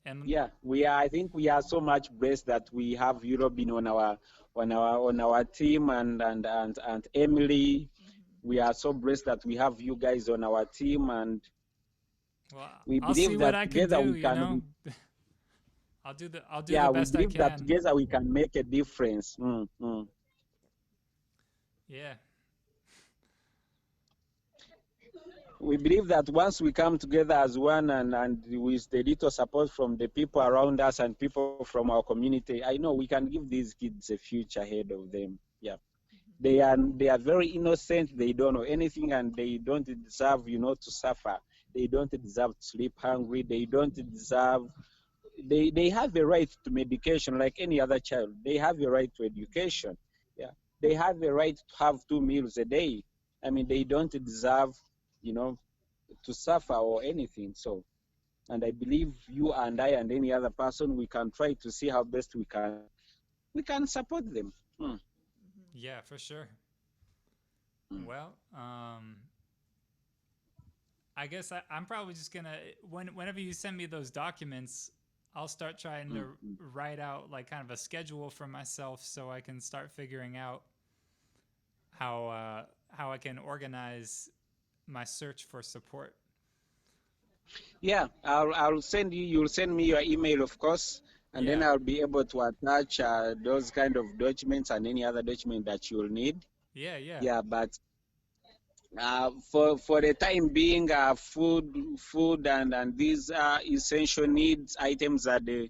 And Yeah, we are. I think we are so much blessed that we have Europe been on our team, and Emily. We are so blessed that we have you guys on our team, and well, we I'll see believe what that I can together do, we can. I'll do the Yeah, we best I believe that can. together we can make a difference. Yeah. We believe that once we come together as one, and with the little support from the people around us and people from our community, I know we can give these kids a future ahead of them. Yeah. They are very innocent. They don't know anything, and they don't deserve, to suffer. They don't deserve to sleep hungry. They don't deserve. They have a right to medication like any other child. They have a right to education. Yeah. They have a right to have 2 meals a day. I mean, they don't deserve, you know, to suffer or anything. So, and I believe you and I and any other person, we can try to see how best we can support them. Yeah, for sure. Well, I guess I'm probably just gonna whenever you send me those documents, I'll start trying to write out like kind of a schedule for myself so I can start figuring out how I can organize my search for support. Yeah, I'll send you. You'll send me your email, of course, and then Yeah. I'll be able to attach those kind of documents and any other document that you'll need. Yeah, yeah. Yeah, but for the time being, food and these essential needs items are the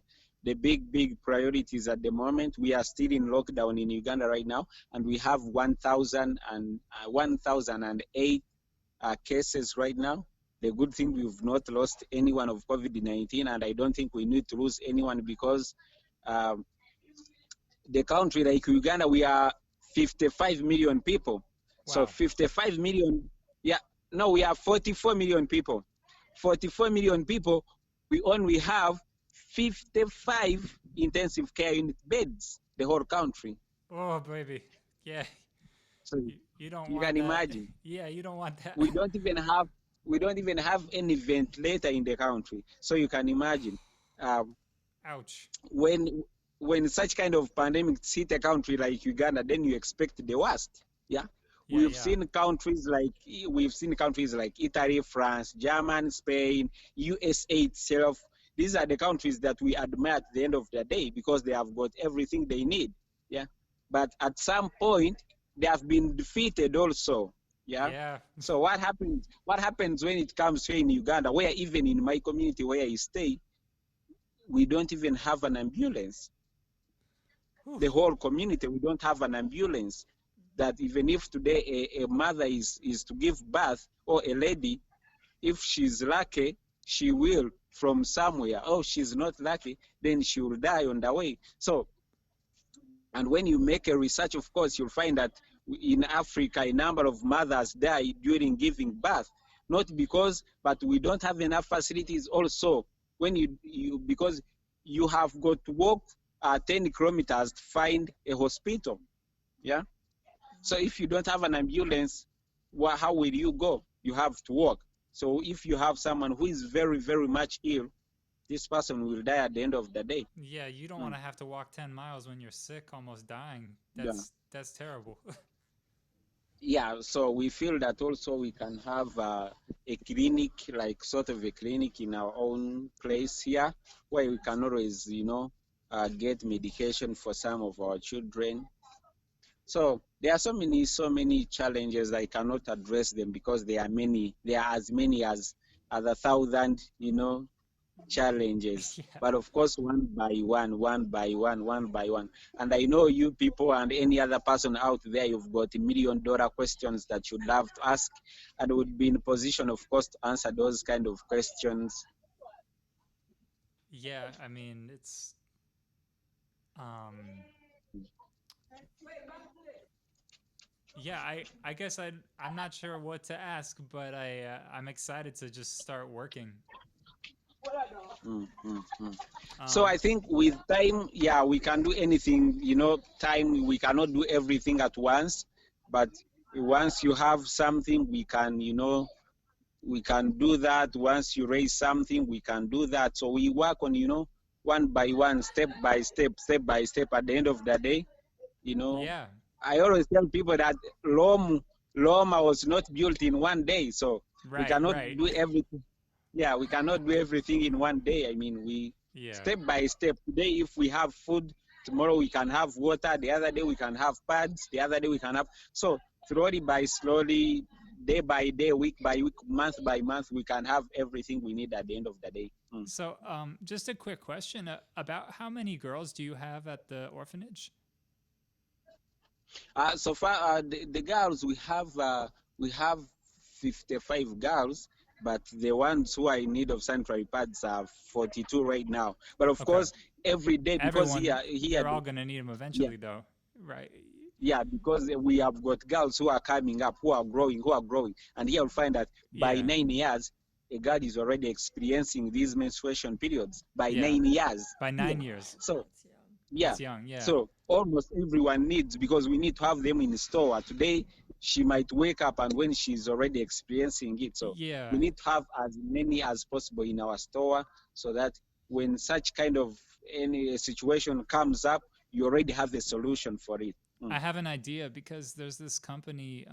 big priorities at the moment. We are still in lockdown in Uganda right now, and we have 1,008 cases right now. The good thing, we've not lost anyone of COVID-19, and I don't think we need to lose anyone because um, the country like Uganda, we are 55 million people. So Wow. 55 million, yeah, no, we are 44 million people. 44 million people, we only have 55 intensive care unit beds, the whole country. Oh, baby. Yeah. So You don't you want can that. imagine. Yeah, you don't want that. We don't even have any ventilator in the country. So you can imagine. Um, Ouch. when when such kind of pandemics hit a country like Uganda, then you expect the worst. Yeah. Yeah, We've yeah. seen countries like Italy, France, Germany, Spain, USA itself. These are the countries that we admire at the end of the day because they have got everything they need. Yeah. But at some point, they have been defeated also. Yeah. Yeah. So what happens? What happens when it comes here in Uganda, where even in my community where I stay, we don't even have an ambulance. Whew. The whole community, we don't have an ambulance. That even if today a mother is to give birth, or a lady, if she's lucky, she will from somewhere. Or she's not lucky, then she will die on the way. So, and when you make a research, of course, you'll find that in Africa, a number of mothers die during giving birth. Not because, but we don't have enough facilities also. When because you have got to walk 10 kilometers to find a hospital. Yeah. So if you don't have an ambulance, how will you go? You have to walk. So if you have someone who is very, very much ill, this person will die at the end of the day. Yeah, you don't want to have to walk 10 miles when you're sick, almost dying. That's terrible. Yeah, so we feel that also we can have a clinic, like sort of a clinic in our own place here, where we can always, get medication for some of our children. So there are so many challenges. I cannot address them because there are many. There are as many as a thousand, challenges. Yeah. But of course, one by one, one by one, one by one. And I know you people and any other person out there, you've got $1 million questions that you'd love to ask, and would be in position, of course, to answer those kind of questions. Yeah, I mean, it's yeah, I guess I'm not sure what to ask, but I'm excited to just start working. So I think with time, yeah, we can do anything. Time, we cannot do everything at once, but once you have something, we can do that. Once you raise something, we can do that. So we work on, one by one, step by step, step by step. At the end of the day, Yeah. I always tell people that Roma was not built in one day, so we cannot do everything. Yeah, we cannot do everything in one day. I mean, step by step. Today, if we have food, tomorrow we can have water. The other day we can have pads. The other day we can have. So slowly by slowly, day by day, week by week, month by month, we can have everything we need at the end of the day. So, just a quick question about how many girls do you have at the orphanage? So far, the girls we have 55 girls, but the ones who are in need of sanitary pads are 42 right now. But of course, every day, because here they're all gonna need them eventually, though, right? Yeah, because we have got girls who are coming up, who are growing, and here you'll find that by 9 years, a girl is already experiencing these menstruation periods. By 9 years. By 9 years. So. Yeah. That's young, yeah. So almost everyone needs, because we need to have them in the store. Today, she might wake up and when she's already experiencing it. So we need to have as many as possible in our store so that when such kind of any situation comes up, you already have the solution for it. I have an idea because there's this company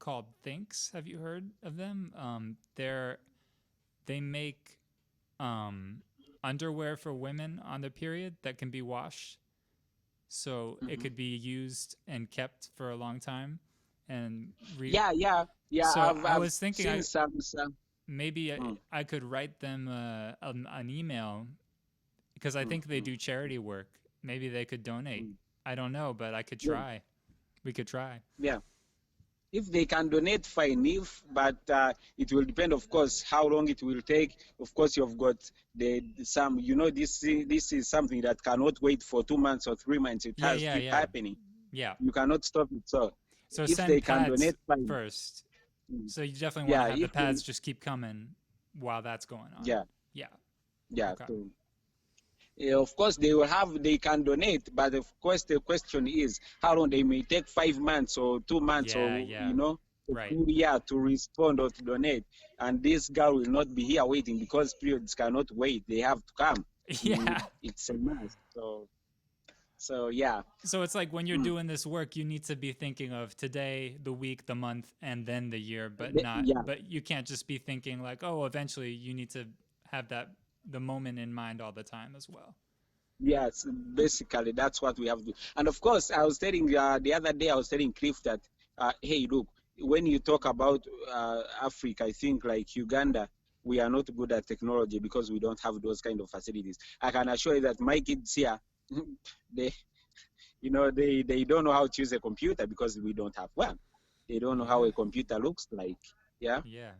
called Thinks. Have you heard of them? They make underwear for women on their period that can be washed, so it could be used and kept for a long time. And So I was thinking maybe Mm. I could write them an email, because I think they do charity work. Maybe they could donate. I don't know, but I could try. We could try. Yeah. If they can donate, fine. But it will depend, of course, how long it will take. Of course, you've got this is something that cannot wait for 2 months or 3 months. It has to keep happening. Yeah. You cannot stop it. So if send they pads can donate, fine. first. So you definitely want to have the pads just keep coming while that's going on. Yeah. Okay. So, of course, they can donate, but of course the question is how long. They may take 5 months or 2 months or a full year to respond or to donate, and this girl will not be here waiting, because periods cannot wait. They have to come. Yeah, it's a must. So So yeah. So it's like when you're doing this work, you need to be thinking of today, the week, the month, and then the year, Yeah. but you can't just be thinking like, oh, eventually you need to have the moment in mind all the time as well. Yes, basically that's what we have to do. And of course, I was telling the other day, I was telling Cliff that, hey, look, when you talk about Africa, I think like Uganda, we are not good at technology because we don't have those kind of facilities. I can assure you that my kids here, they, they don't know how to use a computer because we don't have one. They don't know how a computer looks like. Yeah. Yeah.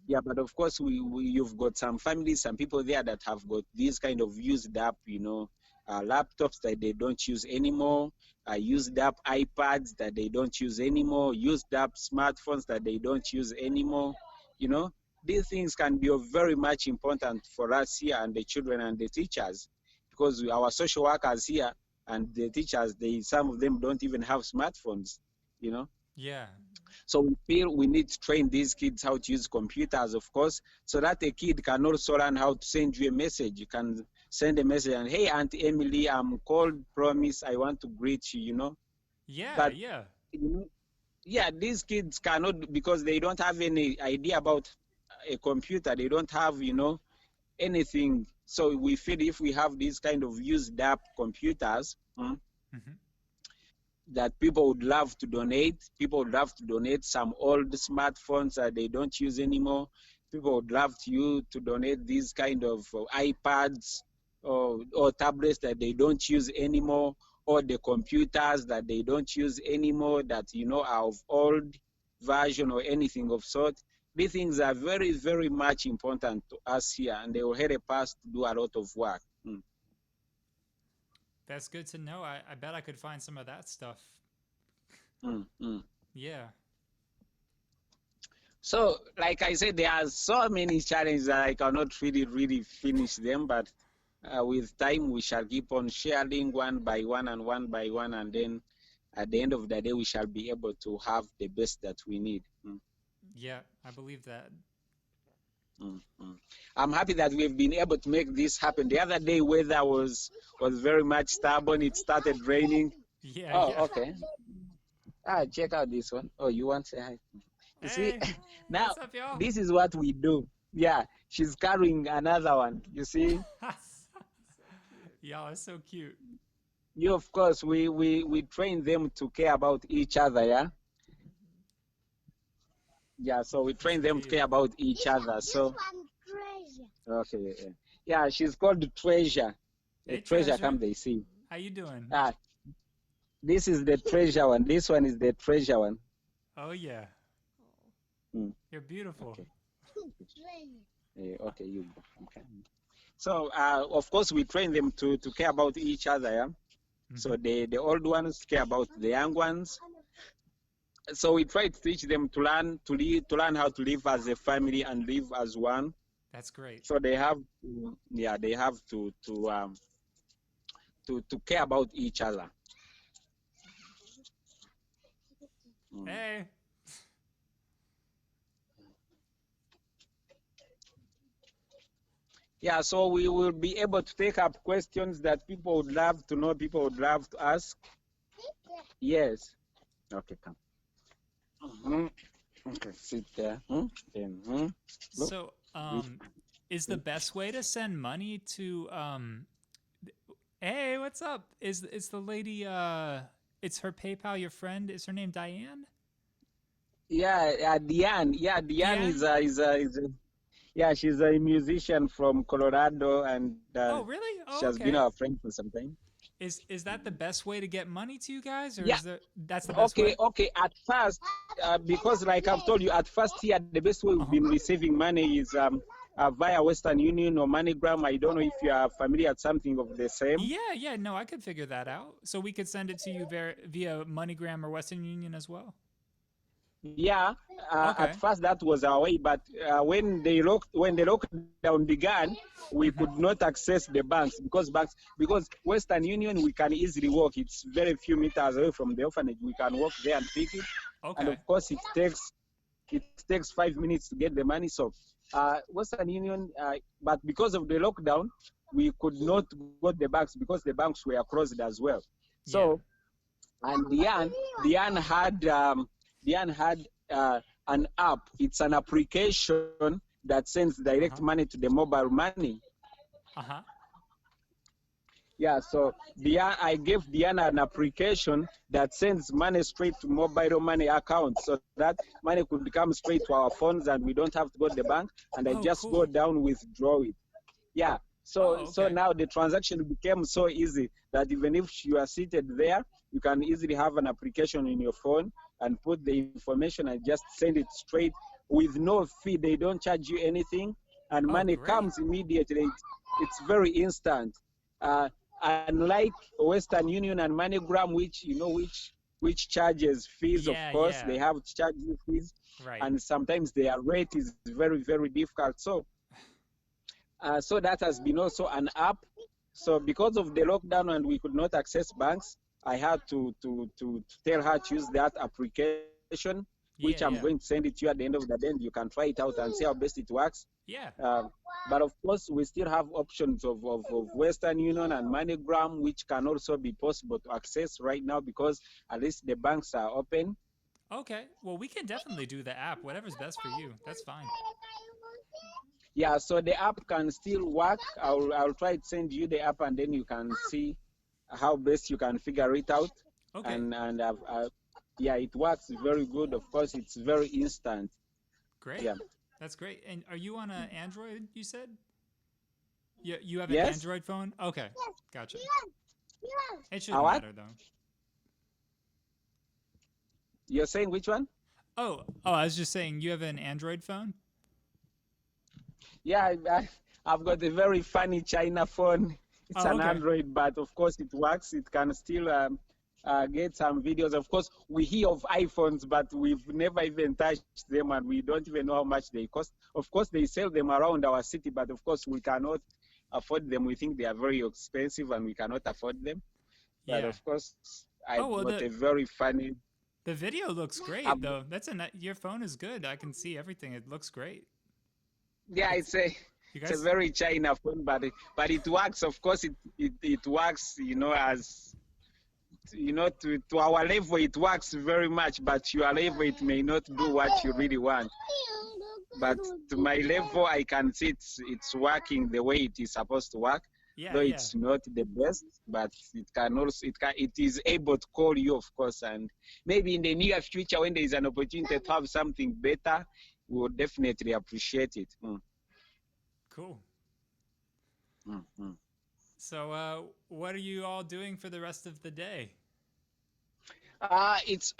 Yeah, but of course, you've got some families, some people there that have got these kind of used up, laptops that they don't use anymore, used up iPads that they don't use anymore, used up smartphones that they don't use anymore. You know, these things can be of very much important for us here and the children and the teachers, because our social workers here and the teachers, some of them don't even have smartphones. You know. Yeah. So we feel we need to train these kids how to use computers, of course, so that a kid can also learn how to send you a message. You can send a message and, hey, Auntie Emily, I'm called, promise, I want to greet you. Yeah, But, yeah. Yeah, these kids cannot, because they don't have any idea about a computer. They don't have, anything. So we feel if we have these kind of used up computers, that people would love to donate. People would love to donate some old smartphones that they don't use anymore. People would love to donate these kind of iPads or tablets that they don't use anymore, or the computers that they don't use anymore that are of old version or anything of sort. These things are very, very much important to us here, and they will help us to do a lot of work. That's good to know. I bet I could find some of that stuff. Yeah. So, like I said, there are so many challenges that I cannot really finish them, but with time we shall keep on sharing one by one, and then at the end of the day we shall be able to have the best that we need. Yeah, I believe that. I'm happy that we've been able to make this happen. The other day weather was very much stubborn. It started raining. Yeah. Okay. Check out this one. Oh, you want to say hi? You see, now what's up, y'all? this is what we do. Yeah, she's carrying another one. You see? Y'all are so cute. You, of course, we train them to care about each other. Yeah. Yeah, so we train them to care about each other. So. Okay. Yeah, she's called Treasure. Hey, Treasure, come they see. How you doing? This is the treasure one. This one is the treasure one. Oh yeah. You're beautiful. Okay. Okay, you. Okay. So of course we train them to care about each other. Yeah. So the old ones care about the young ones. So we try to teach them to learn how to live as a family and live as one. That's great. So they have, to care about each other. Hey. Yeah, so we will be able to take up questions that people would love to know, people would love to ask. Yes. Okay, come. Okay, sit there. So, is the best way to send money to hey, what's up? Is the lady it's her PayPal, your friend? Is her name Diane? Yeah, Diane. Yeah, Diane is a she's a musician from Colorado, and oh really? Oh, she has been our friend for some time. Is that the best way to get money to you guys, or that's the best way? way? Okay. At first, because like I've told you, at first here the best way we've been receiving money is via Western Union or MoneyGram. I don't know if you are familiar with something of the same. Yeah. No, I could figure that out. So we could send it to you via MoneyGram or Western Union as well. Yeah, at first that was our way, but when the lockdown began, we could not access the banks because Western Union we can easily walk. It's very few meters away from the orphanage. We can walk there and pick it. Okay. And of course it takes 5 minutes to get the money. So Western Union, but because of the lockdown, we could not go to the banks because the banks were closed as well. Yeah. So, and Diane had an app. It's an application that sends direct money to the mobile money. Yeah, so I gave Diana an application that sends money straight to mobile money accounts, so that money could come straight to our phones and we don't have to go to the bank, and I just go down, withdraw it. Yeah, so now the transaction became so easy that even if you are seated there, you can easily have an application in your phone and put the information and just send it straight with no fee. They don't charge you anything, and money comes immediately. It's very instant. Unlike Western Union and MoneyGram, which charges fees, of course, they have to charge you fees, and sometimes their rate is very, very difficult. So, so that has been also an app. So because of the lockdown and we could not access banks, I had to tell her to use that application, which I'm going to send it to you at the end of the day, and you can try it out and see how best it works. Yeah. But of course, we still have options of Western Union and MoneyGram, which can also be possible to access right now because at least the banks are open. Okay. Well, we can definitely do the app. Whatever's best for you. That's fine. Yeah, so the app can still work. I'll try to send you the app, and then you can see how best you can figure it out. Okay. And yeah, it works very good. Of course, it's very instant. Great. Yeah. That's great. And are you on an Android, you said? You have an Android phone? Okay. Gotcha. It shouldn't matter, though. You're saying which one? Oh, I was just saying you have an Android phone? Yeah, I've got a very funny China phone. It's an Android, but of course it works. It can still get some videos. Of course, we hear of iPhones, but we've never even touched them, and we don't even know how much they cost. Of course, they sell them around our city, but of course, we cannot afford them. We think they are very expensive, and we cannot afford them. But of course, I've got a very funny. The video looks great, though. Your phone is good. I can see everything. It looks great. Yeah, it's a very China phone, but it works. Of course, it works. As to our level, it works very much. But your level, it may not do what you really want. But to my level, I can see it's working the way it is supposed to work. Though it's not the best, but it is able to call you, of course. And maybe in the near future, when there is an opportunity to have something better, we will definitely appreciate it. Cool. So, what are you all doing for the rest of the day? It's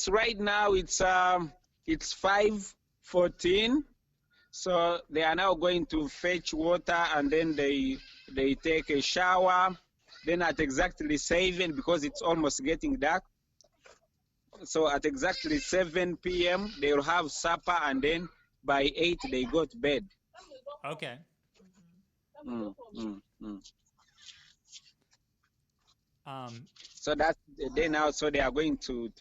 right now. It's 5:14. So they are now going to fetch water, and then they take a shower. Then at exactly 7, because it's almost getting dark. So at exactly 7 p.m. they will have supper, and then by 8 they go to bed. Okay. So that's the day now. So they are going to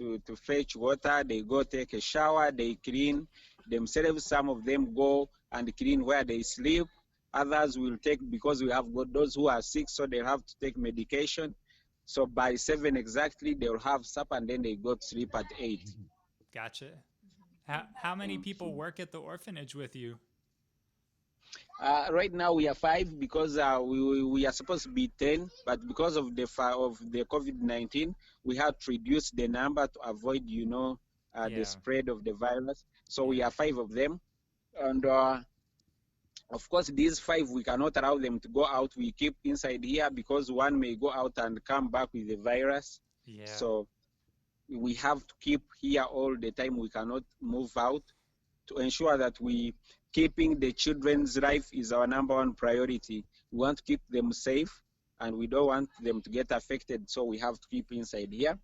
fetch water. They go take a shower. They clean themselves. Some of them go and clean where they sleep. Others will take, because we have got those who are sick, so they have to take medication. So by 7 exactly, they will have supper, and then they go to sleep at 8. Gotcha. How many people work at the orphanage with you? Right now we are 5, because we are supposed to be 10, but because of the COVID-19, we had to reduce the number to avoid, the spread of the virus. So we are 5 of them, and of course these 5 we cannot allow them to go out. We keep inside here because one may go out and come back with the virus. Yeah. So we have to keep here all the time. We cannot move out, to ensure that keeping the children's life is our number 1 priority. We want to keep them safe, and we don't want them to get affected, so we have to keep inside here.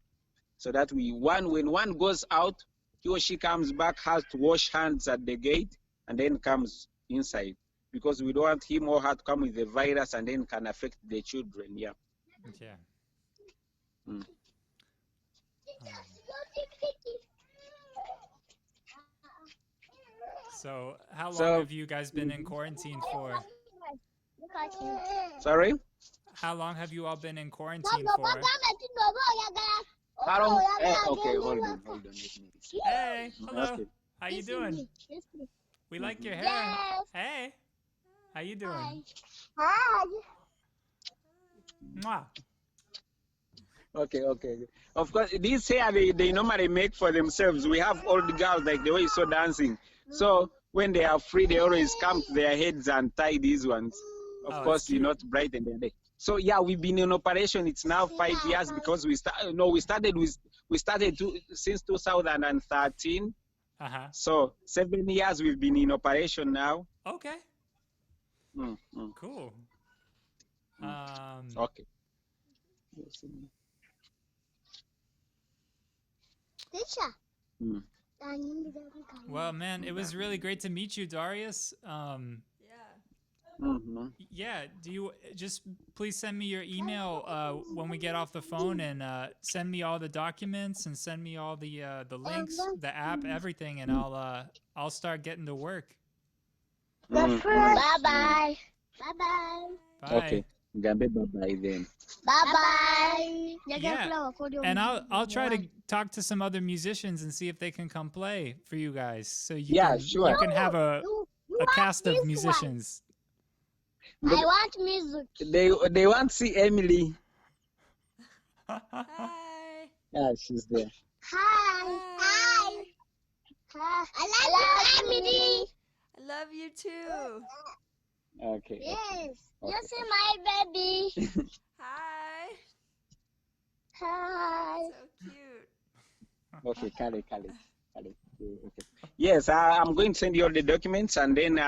So that when one goes out, he or she comes back, has to wash hands at the gate, and then comes inside, because we don't want him or her to come with the virus and then can affect the children. Yeah. So, how long So, have you guys been in quarantine for? Look at you. sorry? How long have you all been in quarantine for? How long? Okay, hold on. Let me see. Hey, hello. Okay. How you doing? We like your hair. Yes. Hey, how you doing? Hi. Mwah. Okay. Of course, these hair they normally make for themselves. We have old girls like the way you saw dancing. So when they are free, they always come to their heads and tie these ones. Of Oh, course, it's you cute. not brighten their day. So yeah, we've been in operation. It's now 5 years because we started since 2013. Uh-huh. So 7 years we've been in operation now. Okay, Mm. cool. Okay. Teacher. Mm. Well, man, it was really great to meet you, Darius. Yeah. Mhm. Yeah, do you just please send me your email when we get off the phone, and send me all the documents and send me all the links, the app, everything, and I'll start getting to work. Bye bye. Bye bye. Bye. Okay. Gambe bye then. Bye bye. Yeah, and I'll try to talk to some other musicians and see if they can come play for you guys, so Yeah, sure. you can have a cast of this one. musicians. I want music. They want to see Emily. Hi. Yeah, she's there. Hi. Hi. Hi. I love you, Emily. I love you too. Okay. Yes. Okay. You see my baby. Hi. Hi. So cute. Okay, Kale. Okay. Yes, I'm going to send you all the documents, and then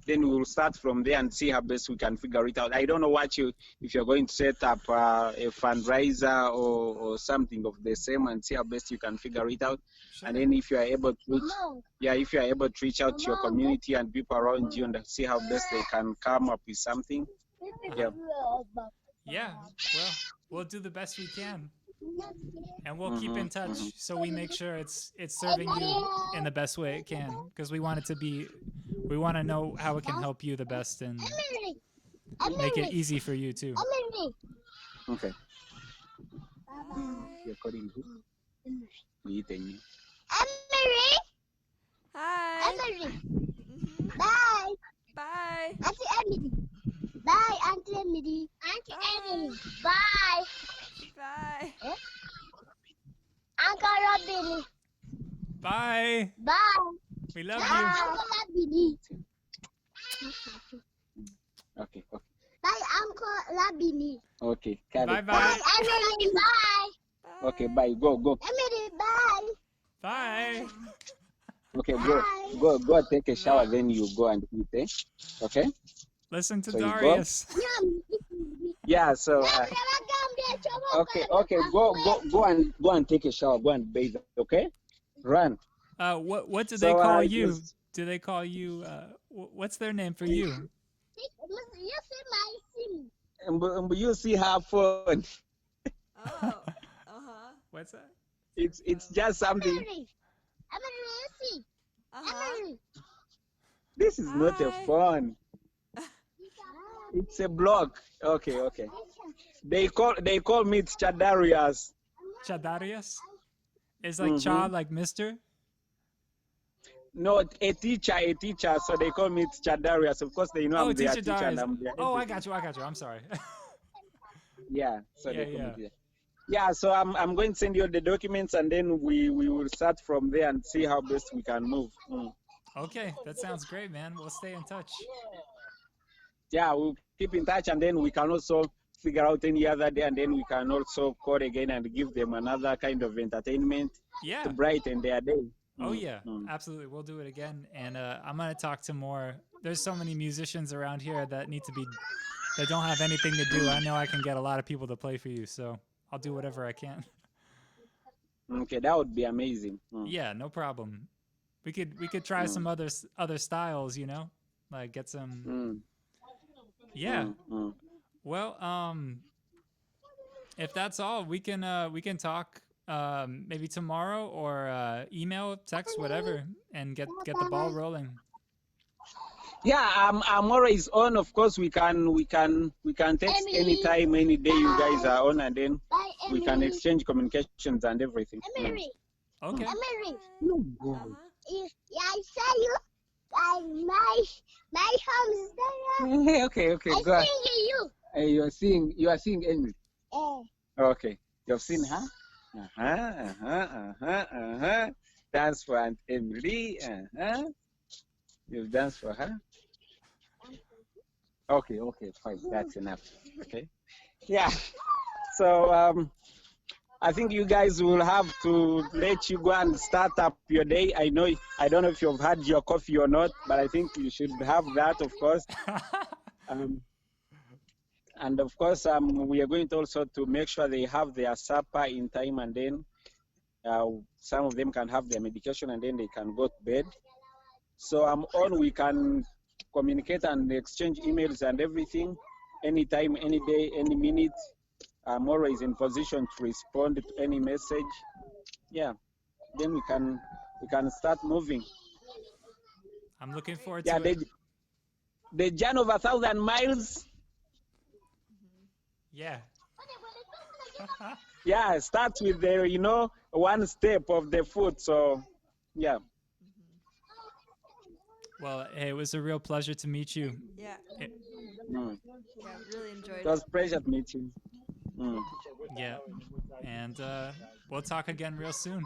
we will start from there and see how best we can figure it out. I don't know if you're going to set up a fundraiser or something of the same, and see how best you can figure it out. Sure. And then if you are able to reach, Mom. if you are able to reach out to your community and people around you and see how best they can come up with something. Yeah. Yeah, well, we'll do the best we can, and we'll keep in touch so we make sure it's serving you in the best way it can, because we want to know how it can help you the best and make it easy for you too. Okay. Bye. You're calling who? Emily. Hi. Emily. Mhm. Bye. Bye. Auntie Emily. Bye, Auntie Emily. Auntie Emily. Bye. Bye. Uncle Robin. Bye. Bye. We love Bye, you. Uncle Robin. Okay. Bye, Uncle Robin. Okay. Kale. Bye Bye, bye. Emily. Bye. Okay. Bye. Go. Emily, bye. Bye. Okay. Bye. Go. Take a shower. Then you go and eat. Okay. Listen to So you go? Darius. Yeah. So. Okay. Go and take a shower. Go and bathe. Okay. Run. What do So, they call it you? was- Do they call you? What's their name for you? You see my sim. You see her phone. Oh. Uh-huh. What's that? It's just something. Emily, you see. Uh-huh. Emily. This is not a Hi. phone. It's a block. Okay. They call me Chadarius. Chadarius? Is like Cha like Mister? No, a teacher. So they call me Chadarius. Of course, they know Oh, I'm their teacher teacher and Darius. I'm their Oh, I everything. got you. I'm sorry. Yeah. So Yeah, they call yeah. me there. Yeah. So I'm going to send you the documents, and then we will start from there and see how best we can move. Okay, that sounds great, man. We'll stay in touch. Yeah, we'll keep in touch, and then we can also figure out any other day, and then we can also call again and give them another kind of entertainment Yeah. to brighten their day. Oh yeah, absolutely. We'll do it again, and I'm gonna talk to more. There's so many musicians around here that don't have anything to do. I know I can get a lot of people to play for you, so I'll do whatever I can. Okay, that would be amazing. Yeah, no problem. We could try some other styles, like get some. Yeah. Well, if that's all, we can talk maybe tomorrow or email, text, whatever, and get the ball rolling. Yeah, I'm always on. Of course, we can text anytime, any day you guys are on, and then Bye, we can Emily. exchange communications and everything. Emily. Okay. Emily. Uh-huh. Yeah, I saw you. My home is there. Okay, I go ahead. see you. You are seeing Emily. Eh. Okay, you've seen her. Dance for Aunt Emily. You've danced for her. Okay, fine. That's enough. Okay. Yeah. So I think you guys will have to let you go and start up your day. I don't know if you've had your coffee or not, but I think you should have that, of course. Um, and of course, we are going to also to make sure they have their supper in time, and then some of them can have their medication, and then they can go to bed. So I'm on. We can communicate and exchange emails and everything, anytime, any day, any minute. I'm always in position to respond to any message. Yeah. Then we can start moving. I'm looking forward Yeah, to it. the journey of 1,000 miles. Yeah. Yeah, start with the one step of the foot. So yeah. Well, hey, it was a real pleasure to meet you. Yeah. Mm. Yeah. Really enjoyed It was it. a pleasure to meet you. Mm. Yeah. And we'll talk again real soon.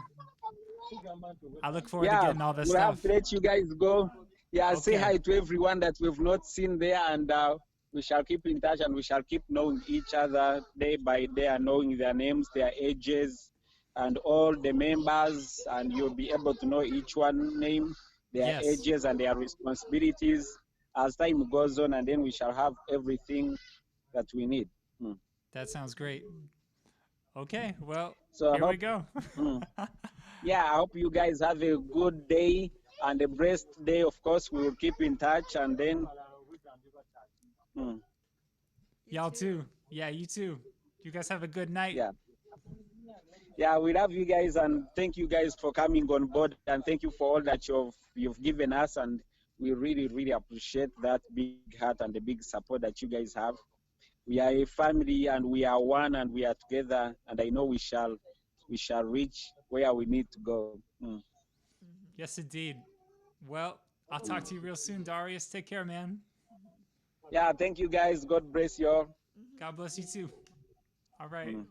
I look forward to Yeah, getting all this we'll have stuff. to let you guys go. Yeah, say Okay. hi to everyone that we've not seen there, and we shall keep in touch, and we shall keep knowing each other day by day, and knowing their names, their ages, and all the members, and you'll be able to know each one name, their Yes. ages, and their responsibilities as time goes on, and then we shall have everything that we need. Mm. That sounds great. Okay, well, So I here we hope, go. mm, yeah, I hope you guys have a good day and a blessed day. Of course, we will keep in touch, and then. Mm, You Y'all too. too. Yeah, you too. You guys have a good night. yeah. Yeah, we love you guys, and thank you guys for coming on board, and thank you for all that you've given us, and we really appreciate that big heart and the big support that you guys have. We are a family, and we are one, and we are together, and I know we shall reach where we need to go. Mm. Yes, indeed. Well, I'll talk to you real soon, Darius. Take care, man. Yeah, thank you guys. God bless you all. God bless you too. All right. Mm.